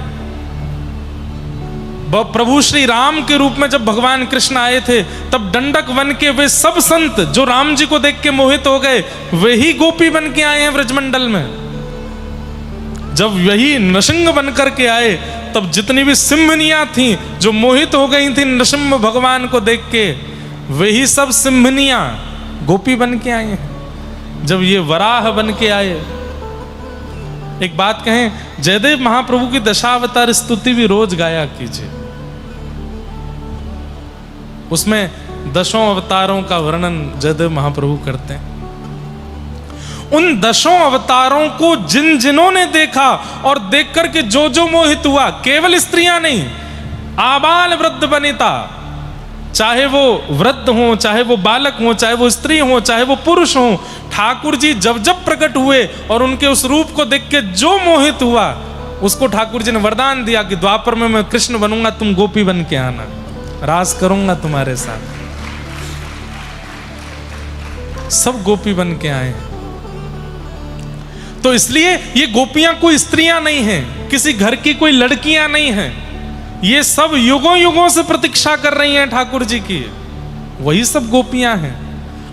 Speaker 1: प्रभु श्री राम के रूप में जब भगवान कृष्ण आए थे तब डंडक वन के वे सब संत जो राम जी को देख के मोहित हो गए वही गोपी बन के आए हैं व्रजमंडल में। जब वही नृसिंह बन करके आए तब जितनी भी सिंहनियां थीं जो मोहित हो गई थीं नृसिंह भगवान को देख के, वही सब सिंहनियां गोपी बन के आए हैं। जब ये वराह बन के आए, एक बात कहें, जयदेव महाप्रभु की दशावतार स्तुति भी रोज गाया कीजिए। उसमें दशों अवतारों का वर्णन जयदेव महाप्रभु करते हैं। उन दशों अवतारों को जिन जिन्होंने देखा और देख करके जो जो मोहित हुआ, केवल स्त्रियां नहीं, आबाल वृद्ध वनिता, चाहे वो वृद्ध हो, चाहे वो बालक हो, चाहे वो स्त्री हो, चाहे वो पुरुष हो, ठाकुर जी जब जब प्रकट हुए और उनके उस रूप को देख के जो मोहित हुआ उसको ठाकुर जी ने वरदान दिया कि द्वापर में मैं कृष्ण बनूंगा, तुम गोपी बन के आना, रास करूंगा तुम्हारे साथ। सब गोपी बन के आए। तो इसलिए ये गोपियां कोई स्त्रियां नहीं हैं, किसी घर की कोई लड़कियां नहीं हैं, ये सब युगों युगों से प्रतीक्षा कर रही हैं ठाकुर जी की, वही सब गोपियां हैं।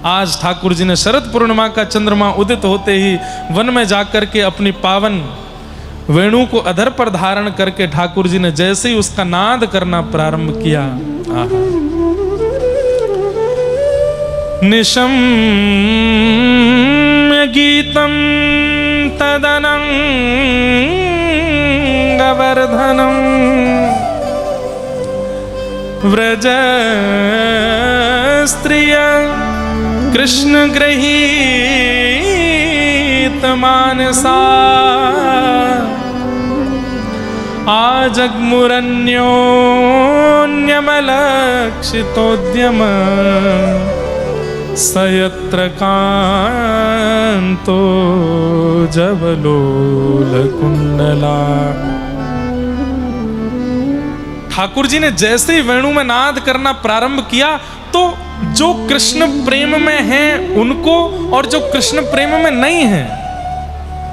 Speaker 1: आज ठाकुर जी ने शरद पूर्णिमा का चंद्रमा उदित होते ही वन में जाकर के अपनी पावन वेणु को अधर पर धारण करके ठाकुर जी ने जैसे ही उसका नाद करना प्रारंभ किया, निशम्य गीतम तदनंगवर्धनम व्रज स्त्रिय कृष्ण गृहीत मानसा आजग्मुरन्योन्यमलक्षितोद्यम सयत्र कांतो जबलोल कुंडला। ठाकुर जी ने जैसे ही वेणु में नाद करना प्रारंभ किया तो जो कृष्ण प्रेम में हैं उनको और जो कृष्ण प्रेम में नहीं हैं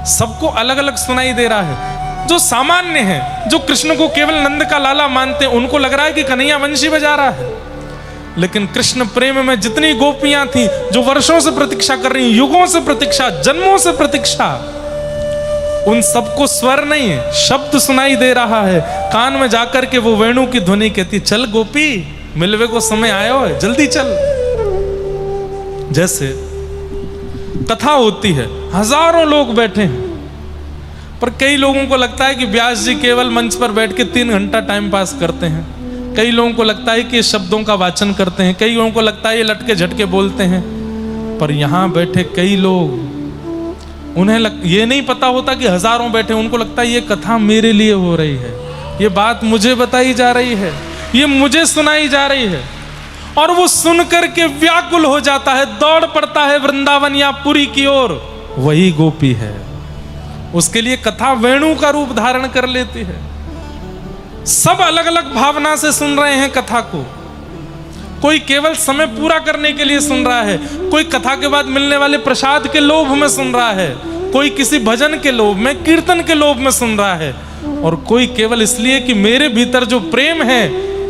Speaker 1: सबको अलग अलग सुनाई दे रहा है। जो सामान्य है, जो कृष्ण को केवल नंद का लाला मानते हैं, उनको लग रहा है कि कन्हैया वंशी बजा रहा है। लेकिन कृष्ण प्रेम में जितनी गोपियां थी जो वर्षों से प्रतीक्षा कर रही, युगों से प्रतीक्षा, जन्मों से प्रतीक्षा, उन सबको स्वर नहीं है, शब्द सुनाई दे रहा है। कान में जाकर के वो वेणु की ध्वनि कहती, चल गोपी, मिलवे को समय आयो है, जल्दी चल। जैसे कथा होती है, हजारों लोग बैठे हैं, पर कई लोगों को लगता है कि व्यास जी केवल मंच पर बैठ के 3 घंटा टाइम पास करते हैं। कई लोगों को लगता है कि शब्दों का वाचन करते हैं, कई लोगों को लगता है ये लटके झटके बोलते हैं। पर यहाँ बैठे कई लोग, उन्हें ये नहीं पता होता कि हजारों बैठे, उनको लगता है ये कथा मेरे लिए हो रही है, ये बात मुझे बताई जा रही है, ये मुझे सुनाई जा रही है। और वो सुन करके व्याकुल हो जाता है, दौड़ पड़ता है वृंदावन या पुरी की ओर। वही गोपी है, उसके लिए कथा वेणु का रूप धारण कर लेती है। सब अलग अलग भावना से सुन रहे हैं कथा को। कोई केवल समय पूरा करने के लिए सुन रहा है, कोई कथा के बाद मिलने वाले प्रसाद के लोभ में सुन रहा है, कोई किसी भजन के लोभ में, कीर्तन के लोभ में सुन रहा है, और कोई केवल इसलिए कि मेरे भीतर जो प्रेम है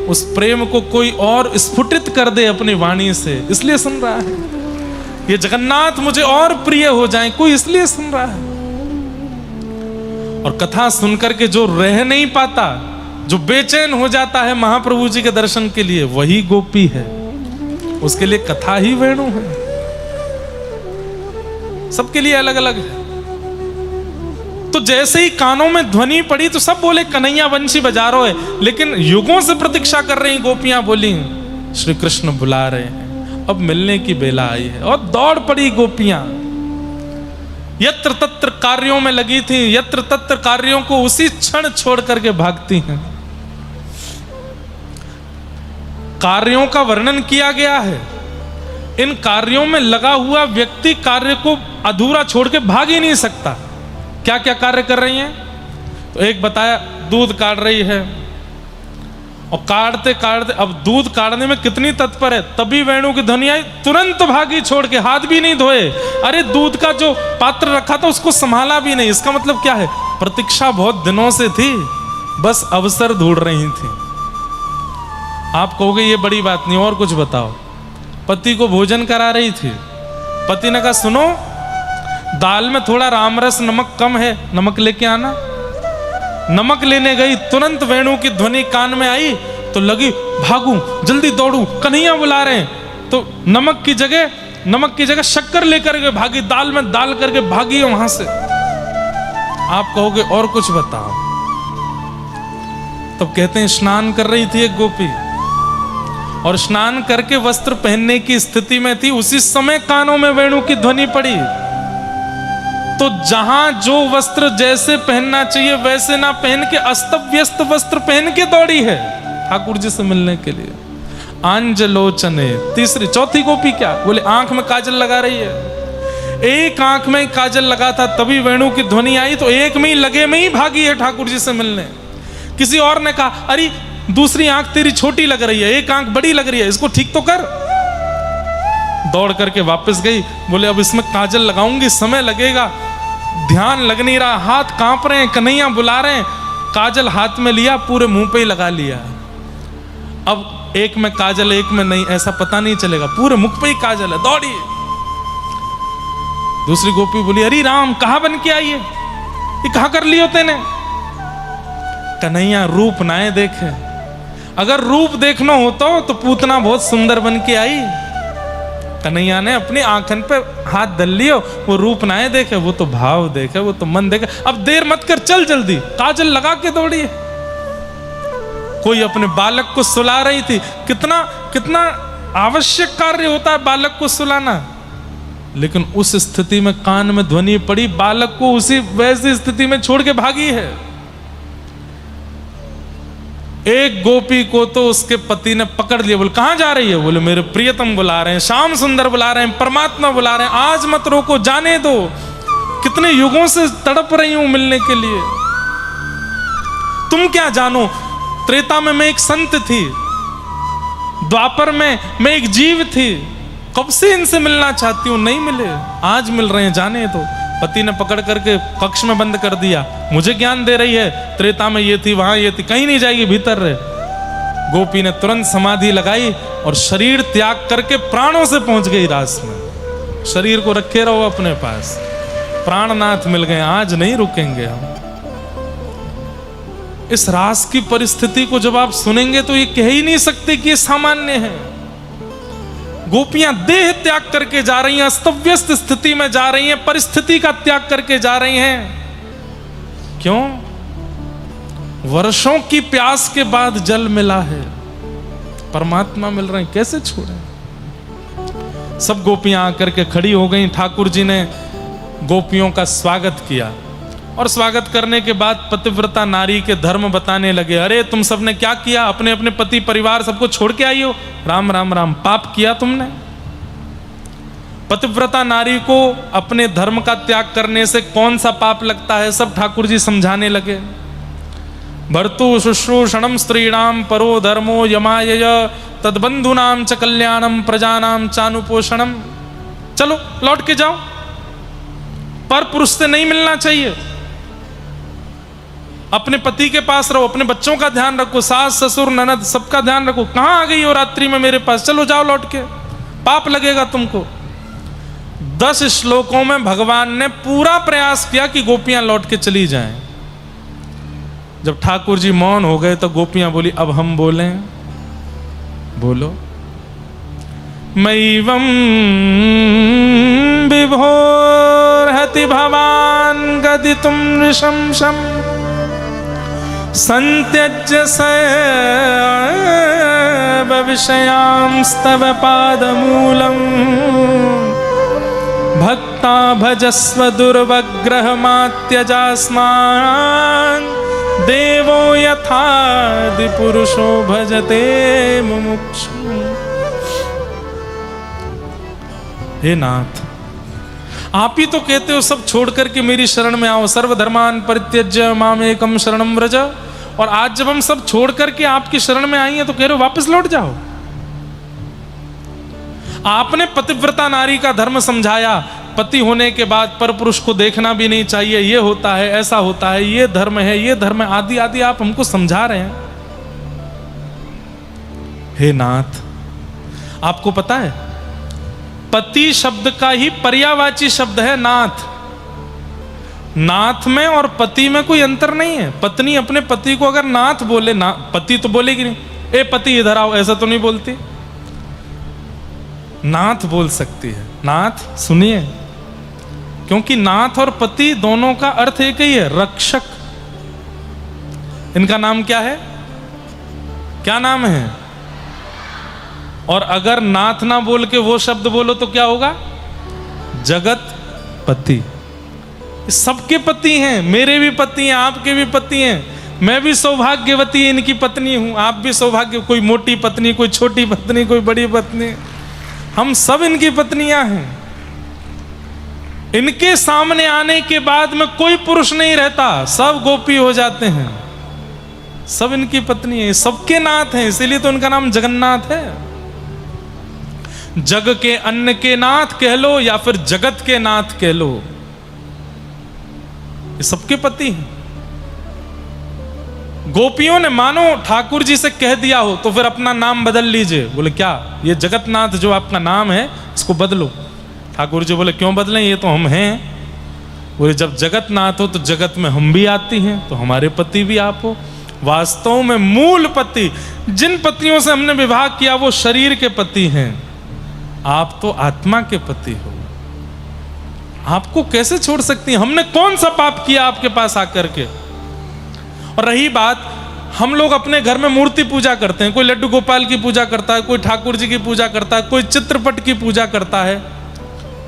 Speaker 1: उस प्रेम को कोई और स्फुटित कर दे अपनी वाणी से, इसलिए सुन रहा है। ये जगन्नाथ मुझे और प्रिय हो जाए, कोई इसलिए सुन रहा है। और कथा सुनकर के जो रह नहीं पाता, जो बेचैन हो जाता है महाप्रभु जी के दर्शन के लिए, वही गोपी है। उसके लिए कथा ही वेणु है। सबके लिए अलग अलग है। तो जैसे ही कानों में ध्वनि पड़ी तो सब बोले कन्हैया वंशी बजा रहे है, लेकिन युगों से प्रतीक्षा कर रही गोपियां बोली श्री कृष्ण बुला रहे हैं, अब मिलने की बेला आई है। और दौड़ पड़ी गोपियां, यत्र तत्र कार्यों में लगी थी, यत्र तत्र कार्यों को उसी क्षण छोड़ करके भागती हैं। कार्यों का वर्णन किया गया है। इन कार्यों में लगा हुआ व्यक्ति कार्य को अधूरा छोड़ के भाग ही नहीं सकता। क्या क्या कार्य कर रही हैं? तो एक बताया, दूध काट रही है, और काटते काटते, अब दूध काटने में कितनी तत्पर है, तभी वेणु की ध्वनि आई, तुरंत भागी छोड़ के, हाथ भी नहीं धोए। अरे दूध का जो पात्र रखा था उसको संभाला भी नहीं। इसका मतलब क्या है? प्रतीक्षा बहुत दिनों से थी, बस अवसर ढूंढ रही थी। आप कहोगे ये बड़ी बात नहीं, और कुछ बताओ। पति को भोजन करा रही थी, पति ने कहा सुनो, दाल में थोड़ा रामरस नमक कम है, नमक लेके आना। नमक लेने गई, तुरंत वेणु की ध्वनि कान में आई तो लगी भागूं, जल्दी दौड़ूं, कन्हैया बुला रहे हैं। तो नमक की जगह शक्कर लेकर के भागी, दाल में डाल करके भागी वहां से। आप कहोगे और कुछ बताओ। तब कहते हैं स्नान कर रही थी एक गोपी, और स्नान करके वस्त्र पहनने की स्थिति में थी, उसी समय कानों में वेणु की ध्वनि पड़ी। तो जहां जो वस्त्र जैसे पहनना चाहिए वैसे ना पहन के अस्त व्यस्त वस्त्र पहन के दौड़ी है ठाकुर जी से मिलने के लिए। आंजलोचने, चौथी गोपी क्या बोले, आंख में काजल लगा रही है। एक आंख में काजल लगा था, तभी वेणु की ध्वनि आई तो एक में ही लगे में ही भागी है ठाकुर जी से मिलने। किसी और ने कहा अरे दूसरी आंख तेरी छोटी लग रही है, एक आंख बड़ी लग रही है, इसको ठीक तो कर। दौड़ करके वापस गई, बोले अब इसमें काजल लगाऊंगी, समय लगेगा, ध्यान लग नहीं रहा, हाथ कांप रहे हैं, कन्हैया बुला रहे हैं। काजल हाथ में लिया, पूरे मुंह पे ही लगा लिया। अब एक में काजल एक में नहीं, ऐसा पता नहीं चलेगा, पूरे मुख पे ही काजल है। दौड़ी, दूसरी गोपी बोली अरे राम कहां बन के आई है, ये कहां कर लियो तेने? कन्हैया रूप नाए देखे, अगर रूप देखना होता तो पूतना बहुत सुंदर बन के आई। कन्हैया ने अपनी आंखन पे हाथ धर लियो, वो रूप नाए देखे, वो तो भाव देखे, वो तो मन देखे। अब देर मत कर, चल जल्दी। काजल लगा के दौड़ी। कोई अपने बालक को सुला रही थी, कितना कितना आवश्यक कार्य होता है बालक को सुलाना, लेकिन उस स्थिति में कान में ध्वनि पड़ी, बालक को उसी वैसी स्थिति में छोड़ के भागी है। एक गोपी को तो उसके पति ने पकड़ लिया, बोले कहां जा रही है? बोले मेरे प्रियतम बुला रहे हैं, श्याम सुंदर बुला रहे हैं, परमात्मा बुला रहे हैं, आज मत रोको, जाने दो। कितने युगों से तड़प रही हूं मिलने के लिए। तुम क्या जानो, त्रेता में मैं एक संत थी, द्वापर में मैं एक जीव थी, कब से इनसे मिलना चाहती हूं, नहीं मिले, आज मिल रहे हैं, जाने दो। पति ने पकड़ करके कक्ष में बंद कर दिया, मुझे ज्ञान दे रही है, त्रेता में ये थी, वहां ये थी, कहीं नहीं जाएगी, भीतर रहे। गोपी ने तुरंत समाधि लगाई और शरीर त्याग करके प्राणों से पहुंच गई रास में। शरीर को रखे रहो अपने पास, प्राणनाथ मिल गए, आज नहीं रुकेंगे हम। इस रास की परिस्थिति को जब आप सुनेंगे तो ये कह ही नहीं सकते कि ये सामान्य है। गोपियां देह त्याग करके जा रही हैं, अस्तव्यस्त स्थिति में जा रही हैं, परिस्थिति का त्याग करके जा रही हैं। क्यों? वर्षों की प्यास के बाद जल मिला है, परमात्मा मिल रहे हैं, कैसे छोड़ें? सब गोपियां आकर के खड़ी हो गई। ठाकुर जी ने गोपियों का स्वागत किया और स्वागत करने के बाद पतिव्रता नारी के धर्म बताने लगे। अरे तुम सबने क्या किया? अपने अपने पति परिवार सबको छोड़ के आई हो। राम राम राम, पाप किया तुमने। पतिव्रता नारी को अपने धर्म का त्याग करने से कौन सा पाप लगता है, सब ठाकुर जी समझाने लगे। भर्तु शुश्रूषणम स्त्रीणाम परो धर्मो यमायय तद्बंधुनाम च कल्याणम प्रजानाम चानुपोषणम। चलो लौट के जाओ, पर पुरुष से नहीं मिलना चाहिए। अपने पति के पास रहो, अपने बच्चों का ध्यान रखो, सास ससुर ननद सबका ध्यान रखो। कहां आ गई हो रात्रि में मेरे पास? चलो जाओ लौट के, पाप लगेगा तुमको। 10 श्लोकों में भगवान ने पूरा प्रयास किया कि गोपियां लौट के चली जाएं। जब ठाकुर जी मौन हो गए तो गोपियां बोली, अब हम बोलें? बोलो। मैवं विभोर्हति भवान गदितुम नृशंसम् संत्यज्य सैव विषयांस्तव पादमूलम् भक्ता भजस्व दुर्वग्रहमात्यजास्मान् देवो यथादि पुरुषो भजते मुमुक्षु। हे नाथ, आप ही तो कहते हो सब छोड़ करके मेरी शरण में आओ, सर्वधर्मान परित्यज्य मामेकम शरणम व्रज। और आज जब हम सब छोड़ करके आपकी शरण में आई हैं तो कह रहे हो वापस लौट जाओ। आपने पतिव्रता नारी का धर्म समझाया, पति होने के बाद पर पुरुष को देखना भी नहीं चाहिए, ये होता है, ऐसा होता है, ये धर्म है, ये धर्म है, आदि आदि आप हमको समझा रहे हैं। हे नाथ, आपको पता है पति शब्द का ही पर्यायवाची शब्द है नाथ। नाथ में और पति में कोई अंतर नहीं है। पत्नी अपने पति को अगर नाथ बोले, ना पति तो बोलेगी नहीं, ए पति इधर आओ, ऐसा तो नहीं बोलती। नाथ बोल सकती है। नाथ सुनिए, क्योंकि नाथ और पति दोनों का अर्थ एक ही है, रक्षक। इनका नाम क्या है? क्या नाम है? और अगर नाथ ना बोल के वो शब्द बोलो तो क्या होगा? जगत पति। सबके पति हैं, मेरे भी पति हैं, आपके भी पति हैं। मैं भी सौभाग्यवती इनकी पत्नी हूं, आप भी सौभाग्य। कोई मोटी पत्नी, कोई छोटी पत्नी, कोई बड़ी पत्नी, हम सब इनकी पत्नियां हैं। इनके सामने आने के बाद में कोई पुरुष नहीं रहता, सब गोपी हो जाते हैं, सब इनकी पत्नी है, सबके नाथ हैं। इसीलिए तो उनका नाम जगन्नाथ है। जग के अन्न के नाथ कह लो या फिर जगत के नाथ कह लो, ये सबके पति हैं। गोपियों ने मानो ठाकुर जी से कह दिया हो तो फिर अपना नाम बदल लीजिए। बोले क्या, ये जगतनाथ जो आपका नाम है इसको बदलो। ठाकुर जी बोले क्यों बदलें, ये तो हम हैं। बोले जब जगतनाथ हो तो जगत में हम भी आती हैं, तो हमारे पति भी आप हो। वास्तव में मूल पति, जिन पतियों से हमने विवाह किया वो शरीर के पति हैं, आप तो आत्मा के पति हो। आपको कैसे छोड़ सकती हैं? हमने कौन सा पाप किया आपके पास आकर के? और रही बात, हम लोग अपने घर में मूर्ति पूजा करते हैं, कोई लड्डू गोपाल की पूजा करता है, कोई ठाकुर जी की पूजा करता है, कोई चित्रपट की पूजा करता है।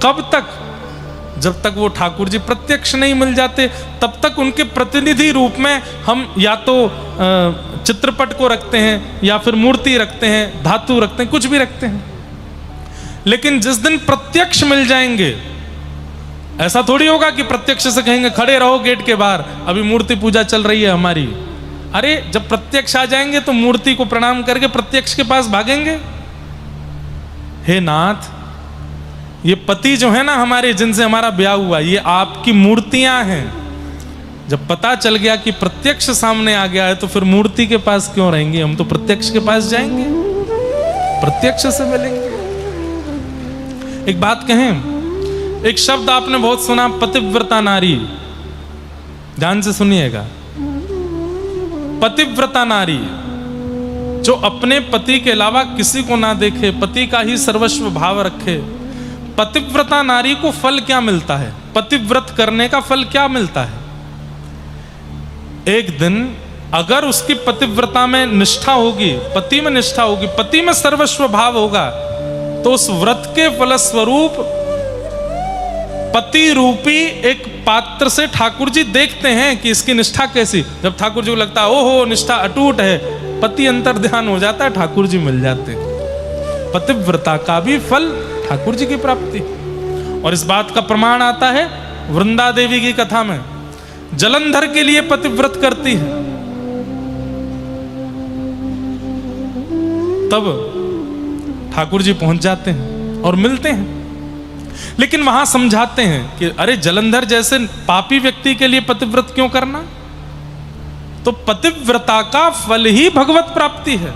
Speaker 1: कब तक? जब तक वो ठाकुर जी प्रत्यक्ष नहीं मिल जाते, तब तक उनके प्रतिनिधि रूप में हम या तो चित्रपट को रखते हैं या फिर मूर्ति रखते हैं, धातु रखते हैं, कुछ भी रखते हैं। लेकिन जिस दिन प्रत्यक्ष मिल जाएंगे, ऐसा थोड़ी होगा कि प्रत्यक्ष से कहेंगे खड़े रहो गेट के बाहर, अभी मूर्ति पूजा चल रही है हमारी। अरे जब प्रत्यक्ष आ जाएंगे तो मूर्ति को प्रणाम करके प्रत्यक्ष के पास भागेंगे। हे नाथ, ये पति जो है ना हमारे, जिनसे हमारा ब्याह हुआ, ये आपकी मूर्तियां हैं। जब पता चल गया कि प्रत्यक्ष सामने आ गया है तो फिर मूर्ति के पास क्यों रहेंगे? हम तो प्रत्यक्ष के पास जाएंगे, प्रत्यक्ष से मिलेंगे। एक बात कहें, एक शब्द आपने बहुत सुना, पतिव्रता नारी। ध्यान से सुनिएगा, पतिव्रता नारी जो अपने पति के अलावा किसी को ना देखे, पति का ही सर्वस्व भाव रखे। पतिव्रता नारी को फल क्या मिलता है? पतिव्रत करने का फल क्या मिलता है? एक दिन अगर उसकी पतिव्रता में निष्ठा होगी, पति में निष्ठा होगी, पति में सर्वस्व भाव होगा, तो उस व्रत के फलस्वरूप पति रूपी एक पात्र से ठाकुर जी देखते हैं कि इसकी निष्ठा कैसी। जब ठाकुर जी को लगता है ओहो निष्ठा अटूट है, पति अंतर ध्यान हो जाता है, ठाकुर जी मिल जाते हैं। पतिव्रता का भी फल ठाकुर जी की प्राप्ति। और इस बात का प्रमाण आता है वृंदा देवी की कथा में। जलंधर के लिए पतिव्रत करती है, तब ठाकुर जी पहुंच जाते हैं और मिलते हैं। लेकिन वहां समझाते हैं कि अरे जलंधर जैसे पापी व्यक्ति के लिए पतिव्रत क्यों करना। तो पतिव्रता का फल ही भगवत प्राप्ति है।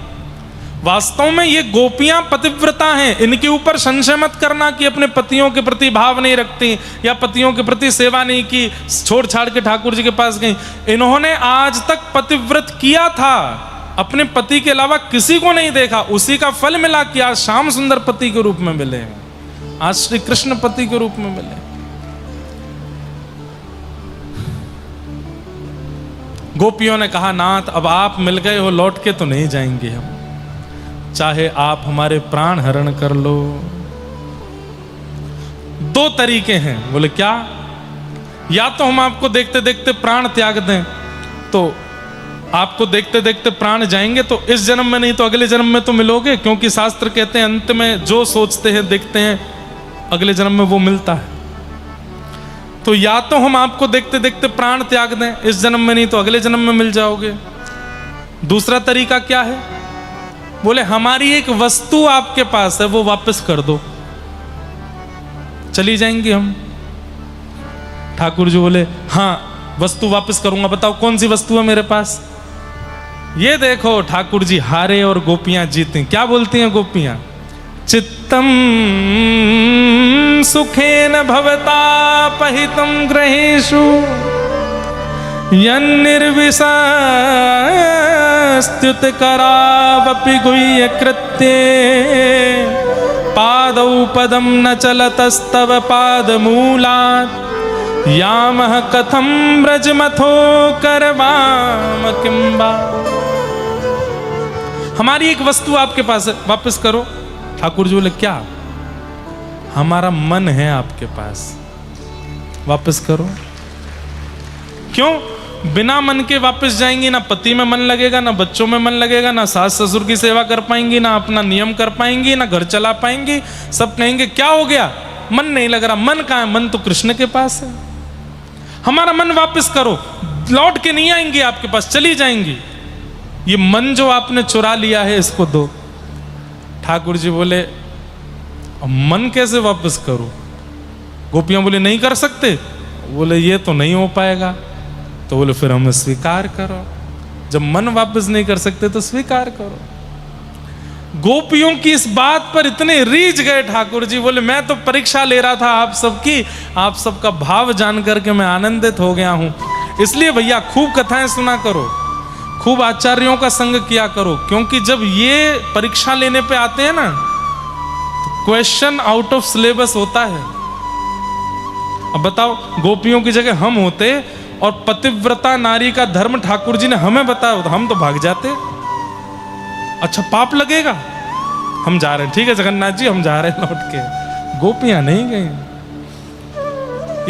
Speaker 1: वास्तव में ये गोपियां पतिव्रता हैं, इनके ऊपर संशय मत करना कि अपने पतियों के प्रति भाव नहीं रखती या पतियों के प्रति सेवा नहीं की, छोड़ छाड़ के ठाकुर जी के पास गई। इन्होंने आज तक पतिव्रत किया था, अपने पति के अलावा किसी को नहीं देखा, उसी का फल मिला कि आज श्याम सुंदर पति के रूप में मिले, आज श्री कृष्ण पति के रूप में मिले। गोपियों ने कहा नाथ अब आप मिल गए हो, लौट के तो नहीं जाएंगे हम, चाहे आप हमारे प्राण हरण कर लो। दो तरीके हैं। बोले क्या? या तो हम आपको देखते देखते प्राण त्याग दें, तो आपको देखते देखते प्राण जाएंगे तो इस जन्म में नहीं तो अगले जन्म में तो मिलोगे, क्योंकि शास्त्र कहते हैं अंत में जो सोचते हैं देखते हैं अगले जन्म में वो मिलता है। तो या तो हम आपको देखते देखते प्राण त्याग दें, इस जन्म में नहीं तो अगले जन्म में मिल जाओगे। दूसरा तरीका क्या है? बोले हमारी एक वस्तु आपके पास है, वो वापस कर दो, चली जाएंगे हम। ठाकुर जी बोले हाँ वस्तु वापस करूंगा, बताओ कौन सी वस्तु है मेरे पास। ये देखो ठाकुर जी हारे और गोपियां जीती। क्या बोलती हैं गोपियां? चित्तम सुखेन भवता पहितम ग्रहेषु यन्निर्विशस्त्युत करावपि गुह्य कृत्ये पादौ पदम न चलतस्तव पादमूलात् यामः कथम ब्रजमथो करवाम किंबा। हमारी एक वस्तु आपके पास है, वापस करो। ठाकुर जी बोले क्या? हमारा मन है आपके पास, वापस करो। क्यों? बिना मन के वापस जाएंगी, ना पति में मन लगेगा, ना बच्चों में मन लगेगा, ना सास ससुर की सेवा कर पाएंगी, ना अपना नियम कर पाएंगी, ना घर चला पाएंगी। सब कहेंगे क्या हो गया, मन नहीं लग रहा। मन कहाँ है? मन तो कृष्ण के पास है। हमारा मन वापस करो। लौट के नहीं आएंगी आपके पास, चली जाएंगी। ये मन जो आपने चुरा लिया है इसको दो। ठाकुर जी बोले मन कैसे वापस करूं? गोपियां बोले नहीं कर सकते। बोले ये तो नहीं हो पाएगा। तो बोले फिर हमें स्वीकार करो, जब मन वापस नहीं कर सकते तो स्वीकार करो। गोपियों की इस बात पर इतने रीझ गए ठाकुर जी। बोले मैं तो परीक्षा ले रहा था आप सबकी, आप सबका भाव जान करके मैं आनंदित हो गया हूं। इसलिए भैया खूब कथाएं सुना करो, खूब आचार्यों का संग किया करो, क्योंकि जब ये परीक्षा लेने पे आते हैं ना तो क्वेश्चन आउट ऑफ सिलेबस होता है। अब बताओ गोपियों की जगह हम होते और पतिव्रता नारी का धर्म ठाकुर जी ने हमें बताया तो हम तो भाग जाते। अच्छा पाप लगेगा, हम जा रहे हैं, ठीक है जगन्नाथ जी हम जा रहे हैं लौट के। गोपियां नहीं गई।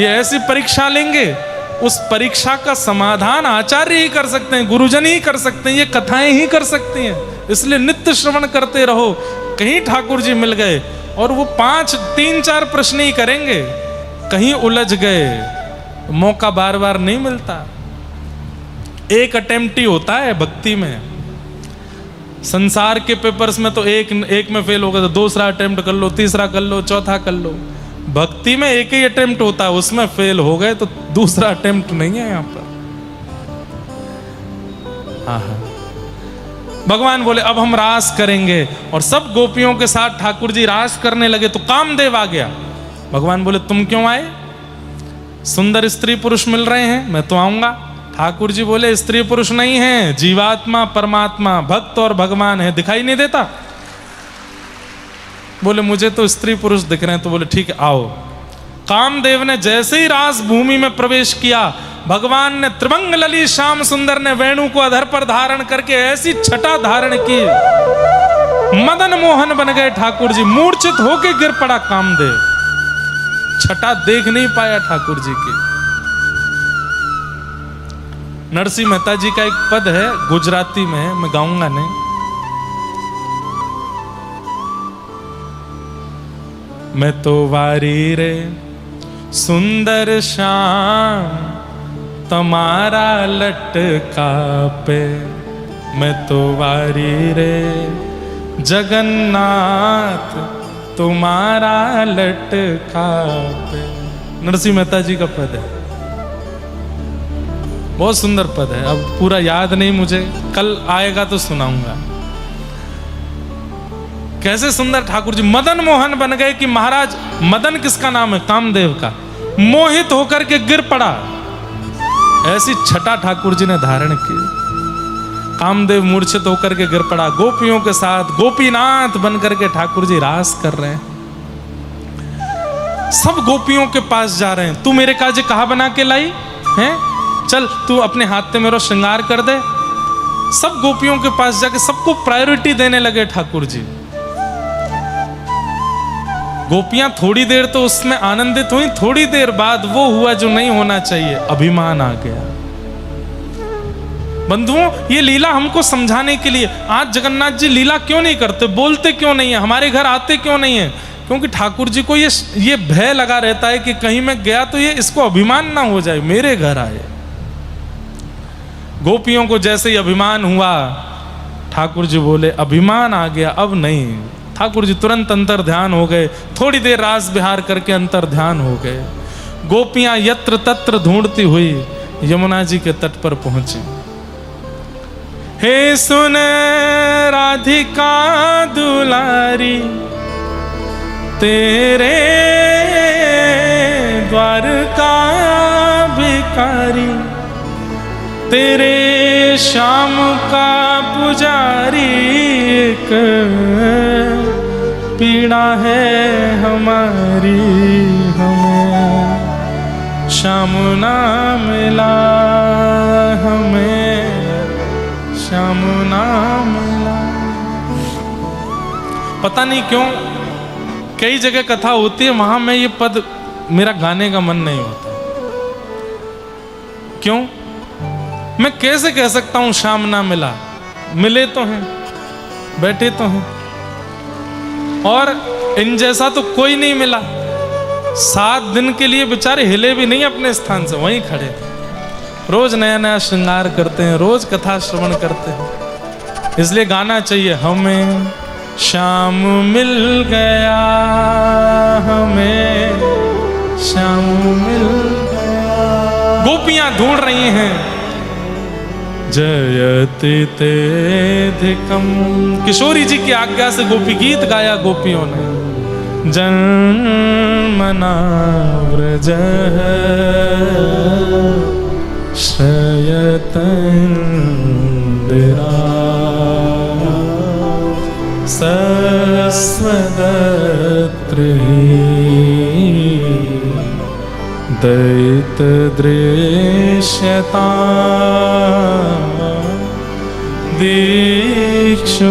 Speaker 1: ये ऐसी परीक्षा लेंगे, उस परीक्षा का समाधान आचार्य ही कर सकते हैं, गुरुजन ही कर सकते हैं, ये कथाएं ही कर सकती हैं। इसलिए नित्य श्रवण करते रहो। कहीं ठाकुर जी मिल गए और वो 3-4 प्रश्न ही करेंगे, कहीं उलझ गए, मौका बार बार नहीं मिलता। एक अटेम्प्ट ही होता है भक्ति में। संसार के पेपर्स में तो एक में फेल होगा तो दूसरा अटेम्प्ट कर लो, तीसरा कर लो, चौथा कर लो। भक्ति में एक ही अटेम्प्ट होता है, उसमें फेल हो गए तो दूसरा अटेम्प्ट नहीं है यहां पर। भगवान बोले अब हम रास करेंगे, और सब गोपियों के साथ ठाकुर जी रास करने लगे तो कामदेव आ गया। भगवान बोले तुम क्यों आए? सुंदर स्त्री पुरुष मिल रहे हैं, मैं तो आऊंगा। ठाकुर जी बोले स्त्री पुरुष नहीं है, जीवात्मा परमात्मा, भक्त और भगवान है, दिखाई नहीं देता? बोले मुझे तो स्त्री पुरुष दिख रहे हैं। तो बोले ठीक है आओ। कामदेव ने जैसे ही रास भूमि में प्रवेश किया, भगवान ने त्रिभंग लली श्याम सुंदर ने वेणु को अधर पर धारण करके ऐसी छटा धारण की, मदन मोहन बन गए ठाकुर जी। मूर्छित होके गिर पड़ा कामदेव, छटा देख नहीं पाया ठाकुर जी की। नरसिंह मेहता जी का एक पद है, गुजराती में है, मैं गाऊंगा नहीं। मैं तो वारी रे सुंदर श्याम तुम्हारा लटका पे, मैं तो वारी रे जगन्नाथ तुम्हारा लटका पे। नरसिंह मेहता जी का पद है, बहुत सुंदर पद है। अब पूरा याद नहीं मुझे, कल आएगा तो सुनाऊंगा। कैसे सुंदर ठाकुर जी मदन मोहन बन गए कि महाराज, मदन किसका नाम है? कामदेव का। मोहित होकर के गिर पड़ा, ऐसी छटा ठाकुर जी ने धारण की। कामदेव मूर्छित होकर के गिर पड़ा। गोपियों के साथ गोपीनाथ बन करके ठाकुर जी रास कर रहे हैं। सब गोपियों के पास जा रहे हैं। तू मेरे काजे कहा बना के लाई है, चल तू अपने हाथ में मेरा श्रृंगार कर दे। सब गोपियों के पास जाके सबको प्रायोरिटी देने लगे ठाकुर जी। गोपियां थोड़ी देर तो उसमें आनंदित हुई, थोड़ी देर बाद वो हुआ जो नहीं होना चाहिए, अभिमान आ गया। बंधुओं, ये लीला हमको समझाने के लिए। आज जगन्नाथ जी लीला क्यों नहीं करते, बोलते क्यों नहीं है, हमारे घर आते क्यों नहीं है? क्योंकि ठाकुर जी को ये भय लगा रहता है कि कहीं मैं गया तो ये इसको अभिमान ना हो जाए, मेरे घर आए। गोपियों को जैसे ही अभिमान हुआ, ठाकुर जी बोले अभिमान आ गया, अब नहीं। ठाकुर जी तुरंत अंतर ध्यान हो गए। थोड़ी देर रास विहार करके अंतर ध्यान हो गए। गोपियां यत्र तत्र ढूंढती हुई यमुना जी के तट पर पहुंची। हे सुन राधिका दुलारी, तेरे द्वार का भिखारी, तेरे श्याम का पुजारी, एक पीड़ा है हमारी, हमें श्याम ना मिला, हमें श्याम ना मिला। पता नहीं क्यों कई जगह कथा होती है, वहां में ये पद मेरा गाने का मन नहीं होता। क्यों? मैं कैसे कह सकता हूं श्याम ना मिला? मिले तो हैं, बैठे तो हैं, और इन जैसा तो कोई नहीं मिला। 7 दिन के लिए बेचारे हिले भी नहीं अपने स्थान से, वहीं खड़े। रोज नया नया श्रृंगार करते हैं, रोज कथा श्रवण करते हैं। इसलिए गाना चाहिए, हमें श्याम मिल गया, हमें श्याम मिल गया। गोपियां ढूंढ रही हैं, जयति तेधिकम। किशोरी जी की आज्ञा से गोपी गीत गाया गोपियों ने। जन्मना व्रज श्रयतंदिरा, सस्वदत्रि दैत दृश्यता, दीक्षुतावक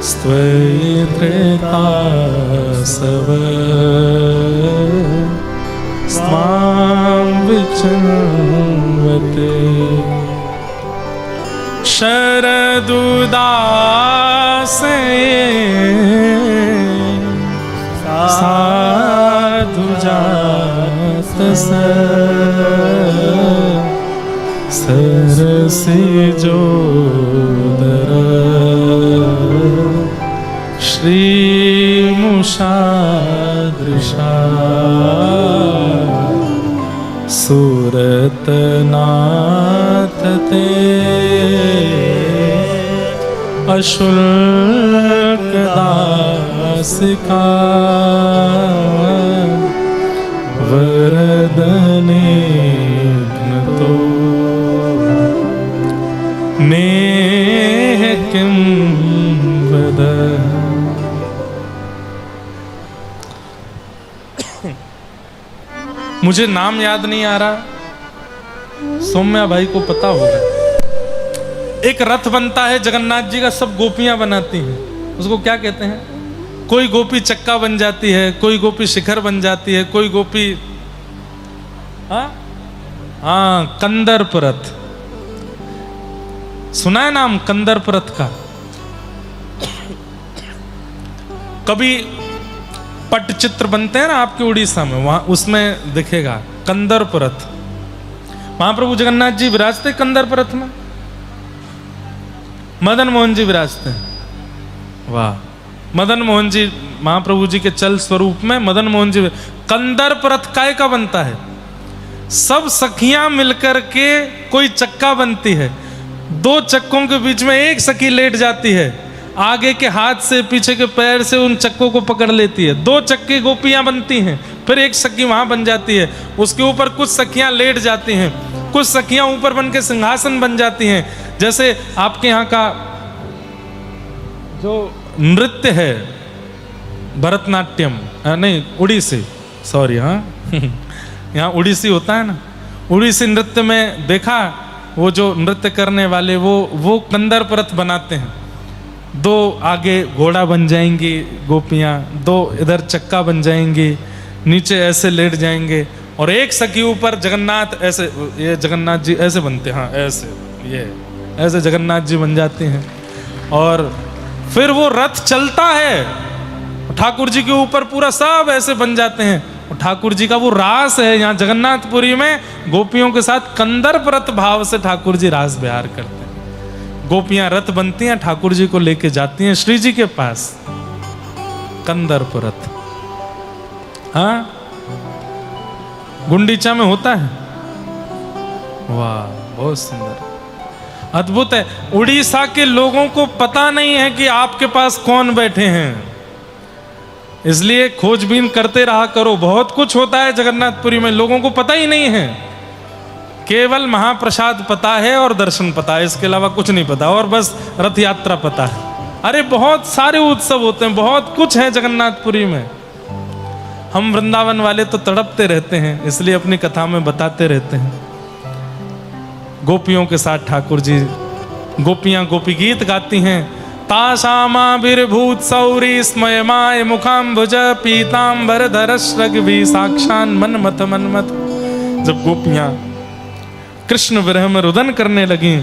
Speaker 1: स्त्वयित्रिता सव स्वां विचिन्वते। शरदुदासे साधु जात सरसी जोदर श्रीमुषादृशा सुरतनाथ ते अशुल्क दासिका वरदने तो नेह किं वद। मुझे नाम याद नहीं आ रहा, सौम्या भाई को पता होगा। एक रथ बनता है जगन्नाथ जी का, सब गोपियां बनाती हैं, उसको क्या कहते हैं? कोई गोपी चक्का बन जाती है, कोई गोपी शिखर बन जाती है, कोई गोपी कंदर्प रथ। सुना है नाम कंदर्प रथ का? कभी पटचित्र बनते हैं ना आपके उड़ीसा में, वहां उसमें दिखेगा कंदर्प रथ। महाप्रभु जगन्नाथ जी विराजते कंदर्प रथ में, मदन मोहन जी विराजते हैं। वाह, मदन मोहन जी महाप्रभु जी के चल स्वरूप में मदन मोहन जी। कंदर्प रथ काय का बनता है? सब सखियां मिलकर के कोई चक्का बनती है, दो चक्कों के बीच में एक सखी लेट जाती है, आगे के हाथ से पीछे के पैर से उन चक्कों को पकड़ लेती है, दो चक्के गोपियां बनती हैं, फिर एक सखी वहां बन जाती है, उसके ऊपर कुछ सखियां लेट जाती हैं, कुछ सखियां ऊपर बन के सिंहासन बन जाती हैं। जैसे आपके यहाँ का जो नृत्य है भरतनाट्यम, नहीं उड़ीसी, सॉरी, हाँ यहाँ उड़ीसी होता है ना, उड़ीसी नृत्य में देखा, वो जो नृत्य करने वाले वो कंदर्प रथ बनाते हैं। दो आगे घोड़ा बन जाएंगी गोपियाँ, दो इधर चक्का बन जाएंगी, नीचे ऐसे लेट जाएंगे, और एक सखी ऊपर जगन्नाथ ऐसे, ये जगन्नाथ जी ऐसे बनते हैं, हाँ ऐसे, ये ऐसे जगन्नाथ जी बन जाते हैं। और फिर वो रथ चलता है, ठाकुर जी के ऊपर पूरा सब ऐसे बन जाते हैं। ठाकुर जी का वो रास है यहाँ जगन्नाथपुरी में, गोपियों के साथ कंदर्प रथ भाव से ठाकुर जी रास विहार करते हैं। गोपियां रथ बनती हैं, ठाकुर जी को लेके जाती हैं श्री जी के पास, कंदर्प रथ। हाँ, गुंडीचा में होता है। वाह, बहुत सुंदर, अद्भुत है। उड़ीसा के लोगों को पता नहीं है कि आपके पास कौन बैठे हैं, इसलिए खोजबीन करते रहा करो। बहुत कुछ होता है जगन्नाथपुरी में, लोगों को पता ही नहीं है। केवल महाप्रसाद पता है और दर्शन पता है, इसके अलावा कुछ नहीं पता, और बस रथ यात्रा पता है। अरे बहुत सारे उत्सव होते हैं, बहुत कुछ है जगन्नाथपुरी में। हम वृंदावन वाले तो तड़पते रहते हैं, इसलिए अपनी कथा में बताते रहते हैं। गोपियों के साथ ठाकुर जी, गोपियां गोपी गीत गाती हैं। तासामाभिर्भूत सौरी स्मयमाय मुखाम्बुज पीताम्बर धरश्रग्वी साक्षान मनमथ मनमथ। जब गोपियां कृष्ण विरह में रुदन करने लगी,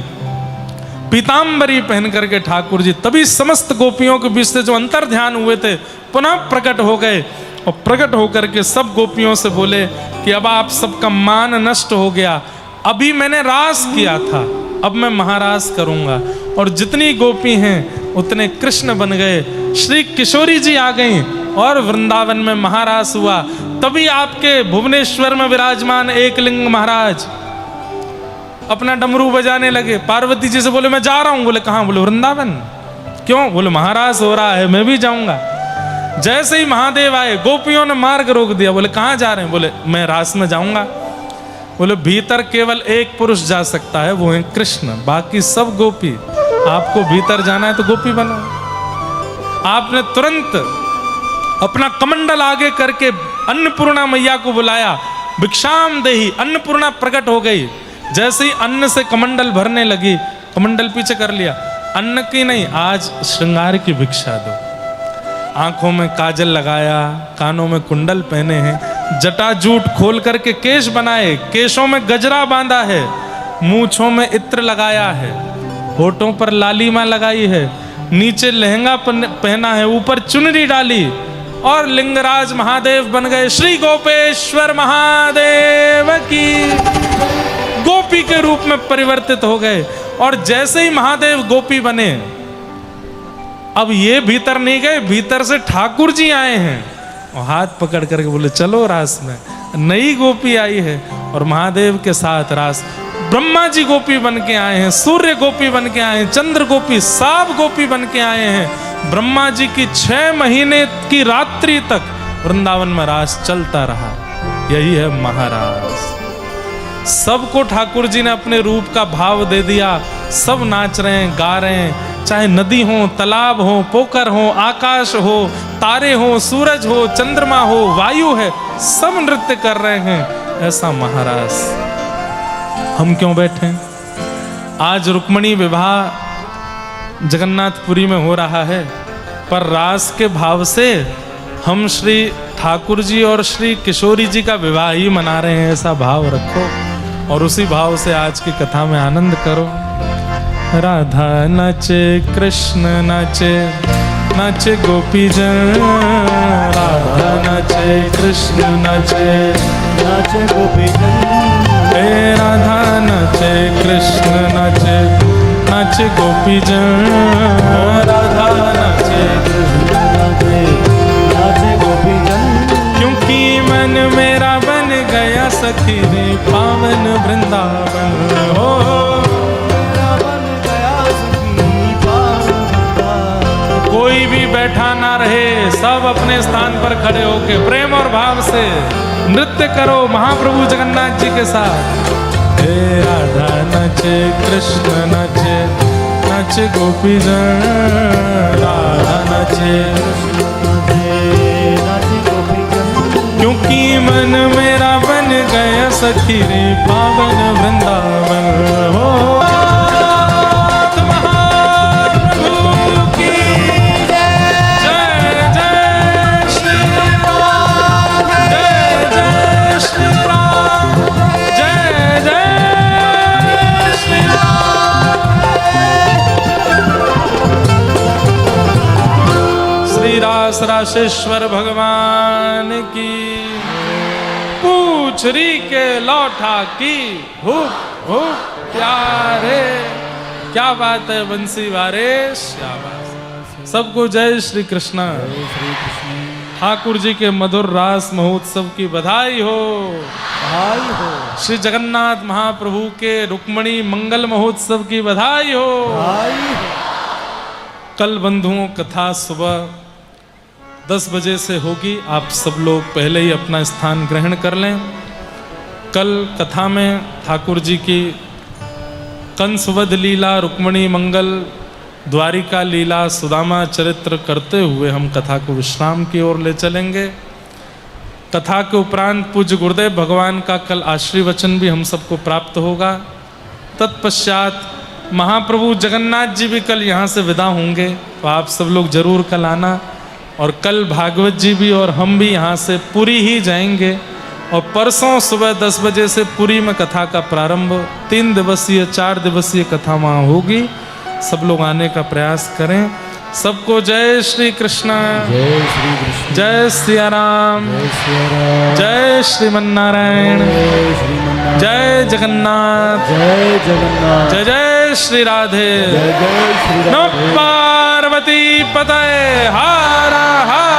Speaker 1: पीताम्बरी पहन करके ठाकुर जी, तभी समस्त गोपियों के बीच से जो अंतर ध्यान हुए थे पुनः प्रकट हो गए, और प्रकट होकर के सब गोपियों से बोले कि अब आप सबका मान नष्ट हो गया, अभी मैंने रास किया था, अब मैं महारास करूंगा। और जितनी गोपी हैं उतने कृष्ण बन गए। श्री किशोरी जी आ गई और वृंदावन में महारास हुआ। तभी आपके भुवनेश्वर में विराजमान एकलिंग महाराज अपना डमरू बजाने लगे। पार्वती जी से बोले मैं जा रहा हूं। बोले कहां? बोले वृंदावन। क्यों? बोले महारास हो रहा है, मैं भी जाऊंगा। जैसे ही महादेव आए, गोपियों ने मार्ग रोक दिया। बोले कहां जा रहे हैं? बोले मैं रास में जाऊंगा। बोले भीतर केवल एक पुरुष जा सकता है, वो है कृष्ण, बाकी सब गोपी। आपको भीतर जाना है तो गोपी बनो। आपने तुरंत अपना कमंडल आगे करके अन्नपूर्णा मैया को बुलाया, भिक्षाम देही। अन्नपूर्णा प्रकट हो गई। जैसे ही अन्न से कमंडल भरने लगी, कमंडल पीछे कर लिया, अन्न की नहीं, आज श्रृंगार की भिक्षा दो। आंखों में काजल लगाया, कानों में कुंडल पहने हैं, जटाजूट खोल करके केश बनाए, केशों में गजरा बांधा है, मूंछों में इत्र लगाया है, होठों पर लालिमा लगाई है, नीचे लहंगा पहना है, ऊपर चुनरी डाली, और लिंगराज महादेव बन गए। श्री गोपेश्वर महादेव की गोपी के रूप में परिवर्तित हो गए। और जैसे ही महादेव गोपी बने, अब ये भीतर नहीं गए, भीतर से ठाकुर जी आए हैं और हाथ पकड़ करके बोले चलो रास में। नई गोपी आई है और महादेव के साथ रास। ब्रह्मा जी गोपी बन के आए हैं, सूर्य गोपी बन के आए हैं, चंद्र गोपी, सब गोपी बन के आए हैं। ब्रह्मा जी की 6 महीने की रात्रि तक वृंदावन में रास चलता रहा। यही है महारास। सबको ठाकुर जी ने अपने रूप का भाव दे दिया। सब नाच रहे हैं, गा रहे हैं, चाहे नदी हो, तालाब हो, पोखर हो, आकाश हो, तारे हो, सूरज हो, चंद्रमा हो, वायु है, सब नृत्य कर रहे हैं। ऐसा महारास हम क्यों बैठे? आज रुक्मणी विवाह जगन्नाथपुरी में हो रहा है, पर रास के भाव से हम श्री ठाकुर जी और श्री किशोरी जी का विवाह ही मना रहे हैं, ऐसा भाव रखो और उसी भाव से आज की कथा में आनंद करो। राधा नाचे, कृष्ण नाचे, नाचे गोपी जन। राधा नाचे, कृष्ण नाचे,
Speaker 2: नाचे गोपी जन।
Speaker 1: हे राधा नाचे, कृष्ण नाचे, नाचे गोपी जन। राधा नाचे,
Speaker 2: कृष्ण नाचे, नाचे गोपी जन।
Speaker 1: क्योंकि मन मेरा बन गया सखी रे पावन वृंदावन हो। कोई भी बैठा ना रहे, सब अपने स्थान पर खड़े होके प्रेम और भाव से नृत्य करो महाप्रभु जगन्नाथ जी के साथ। हे राधा नाचे, कृष्ण नाचे, नाचे गोपी जन। राधा नाचे,
Speaker 2: नाचे गोपी जन।
Speaker 1: क्योंकि मन मेरा बन गया सखी रे पावन वृंदावन हो। राशेश्वर भगवान की पूछरी के लौठा की हो प्यारे। क्या बात है बंसी वारेश, क्या बात। सबको जय श्री कृष्ण। ठाकुर जी के मधुर रास महोत्सव की बधाई हो।
Speaker 2: बधाई हो।
Speaker 1: श्री जगन्नाथ महाप्रभु के रुक्मणी मंगल महोत्सव की बधाई हो।
Speaker 2: बधाई हो।
Speaker 1: कल बंधुओं कथा सुबह 10 बजे से होगी। आप सब लोग पहले ही अपना स्थान ग्रहण कर लें। कल कथा में ठाकुर जी की कंसवध लीला, रुक्मणी मंगल, द्वारिका लीला, सुदामा चरित्र करते हुए हम कथा को विश्राम की ओर ले चलेंगे। कथा के उपरांत पूज्य गुरुदेव भगवान का कल आशीर्वचन भी हम सबको प्राप्त होगा। तत्पश्चात महाप्रभु जगन्नाथ जी भी कल यहाँ से विदा होंगे, तो आप सब लोग जरूर कल आना। और कल भागवत जी भी और हम भी यहाँ से पुरी ही जाएंगे। और परसों सुबह 10 बजे से पुरी में कथा का प्रारंभ, 3 दिवसीय 4 दिवसीय कथा वहाँ होगी। सब लोग आने का प्रयास करें। सबको जय श्री कृष्ण,
Speaker 2: जय श्री कृष्ण,
Speaker 1: जय सिया राम,
Speaker 2: जय सिया राम,
Speaker 1: जय श्रीमन्नारायण,
Speaker 2: जय श्रीमन्नारायण,
Speaker 1: जय जगन्नाथ,
Speaker 2: जय जगन्नाथ,
Speaker 1: जय जय श्री राधे,
Speaker 2: जय जय श्री राधे।
Speaker 1: नमः पार्वती पतये हर हर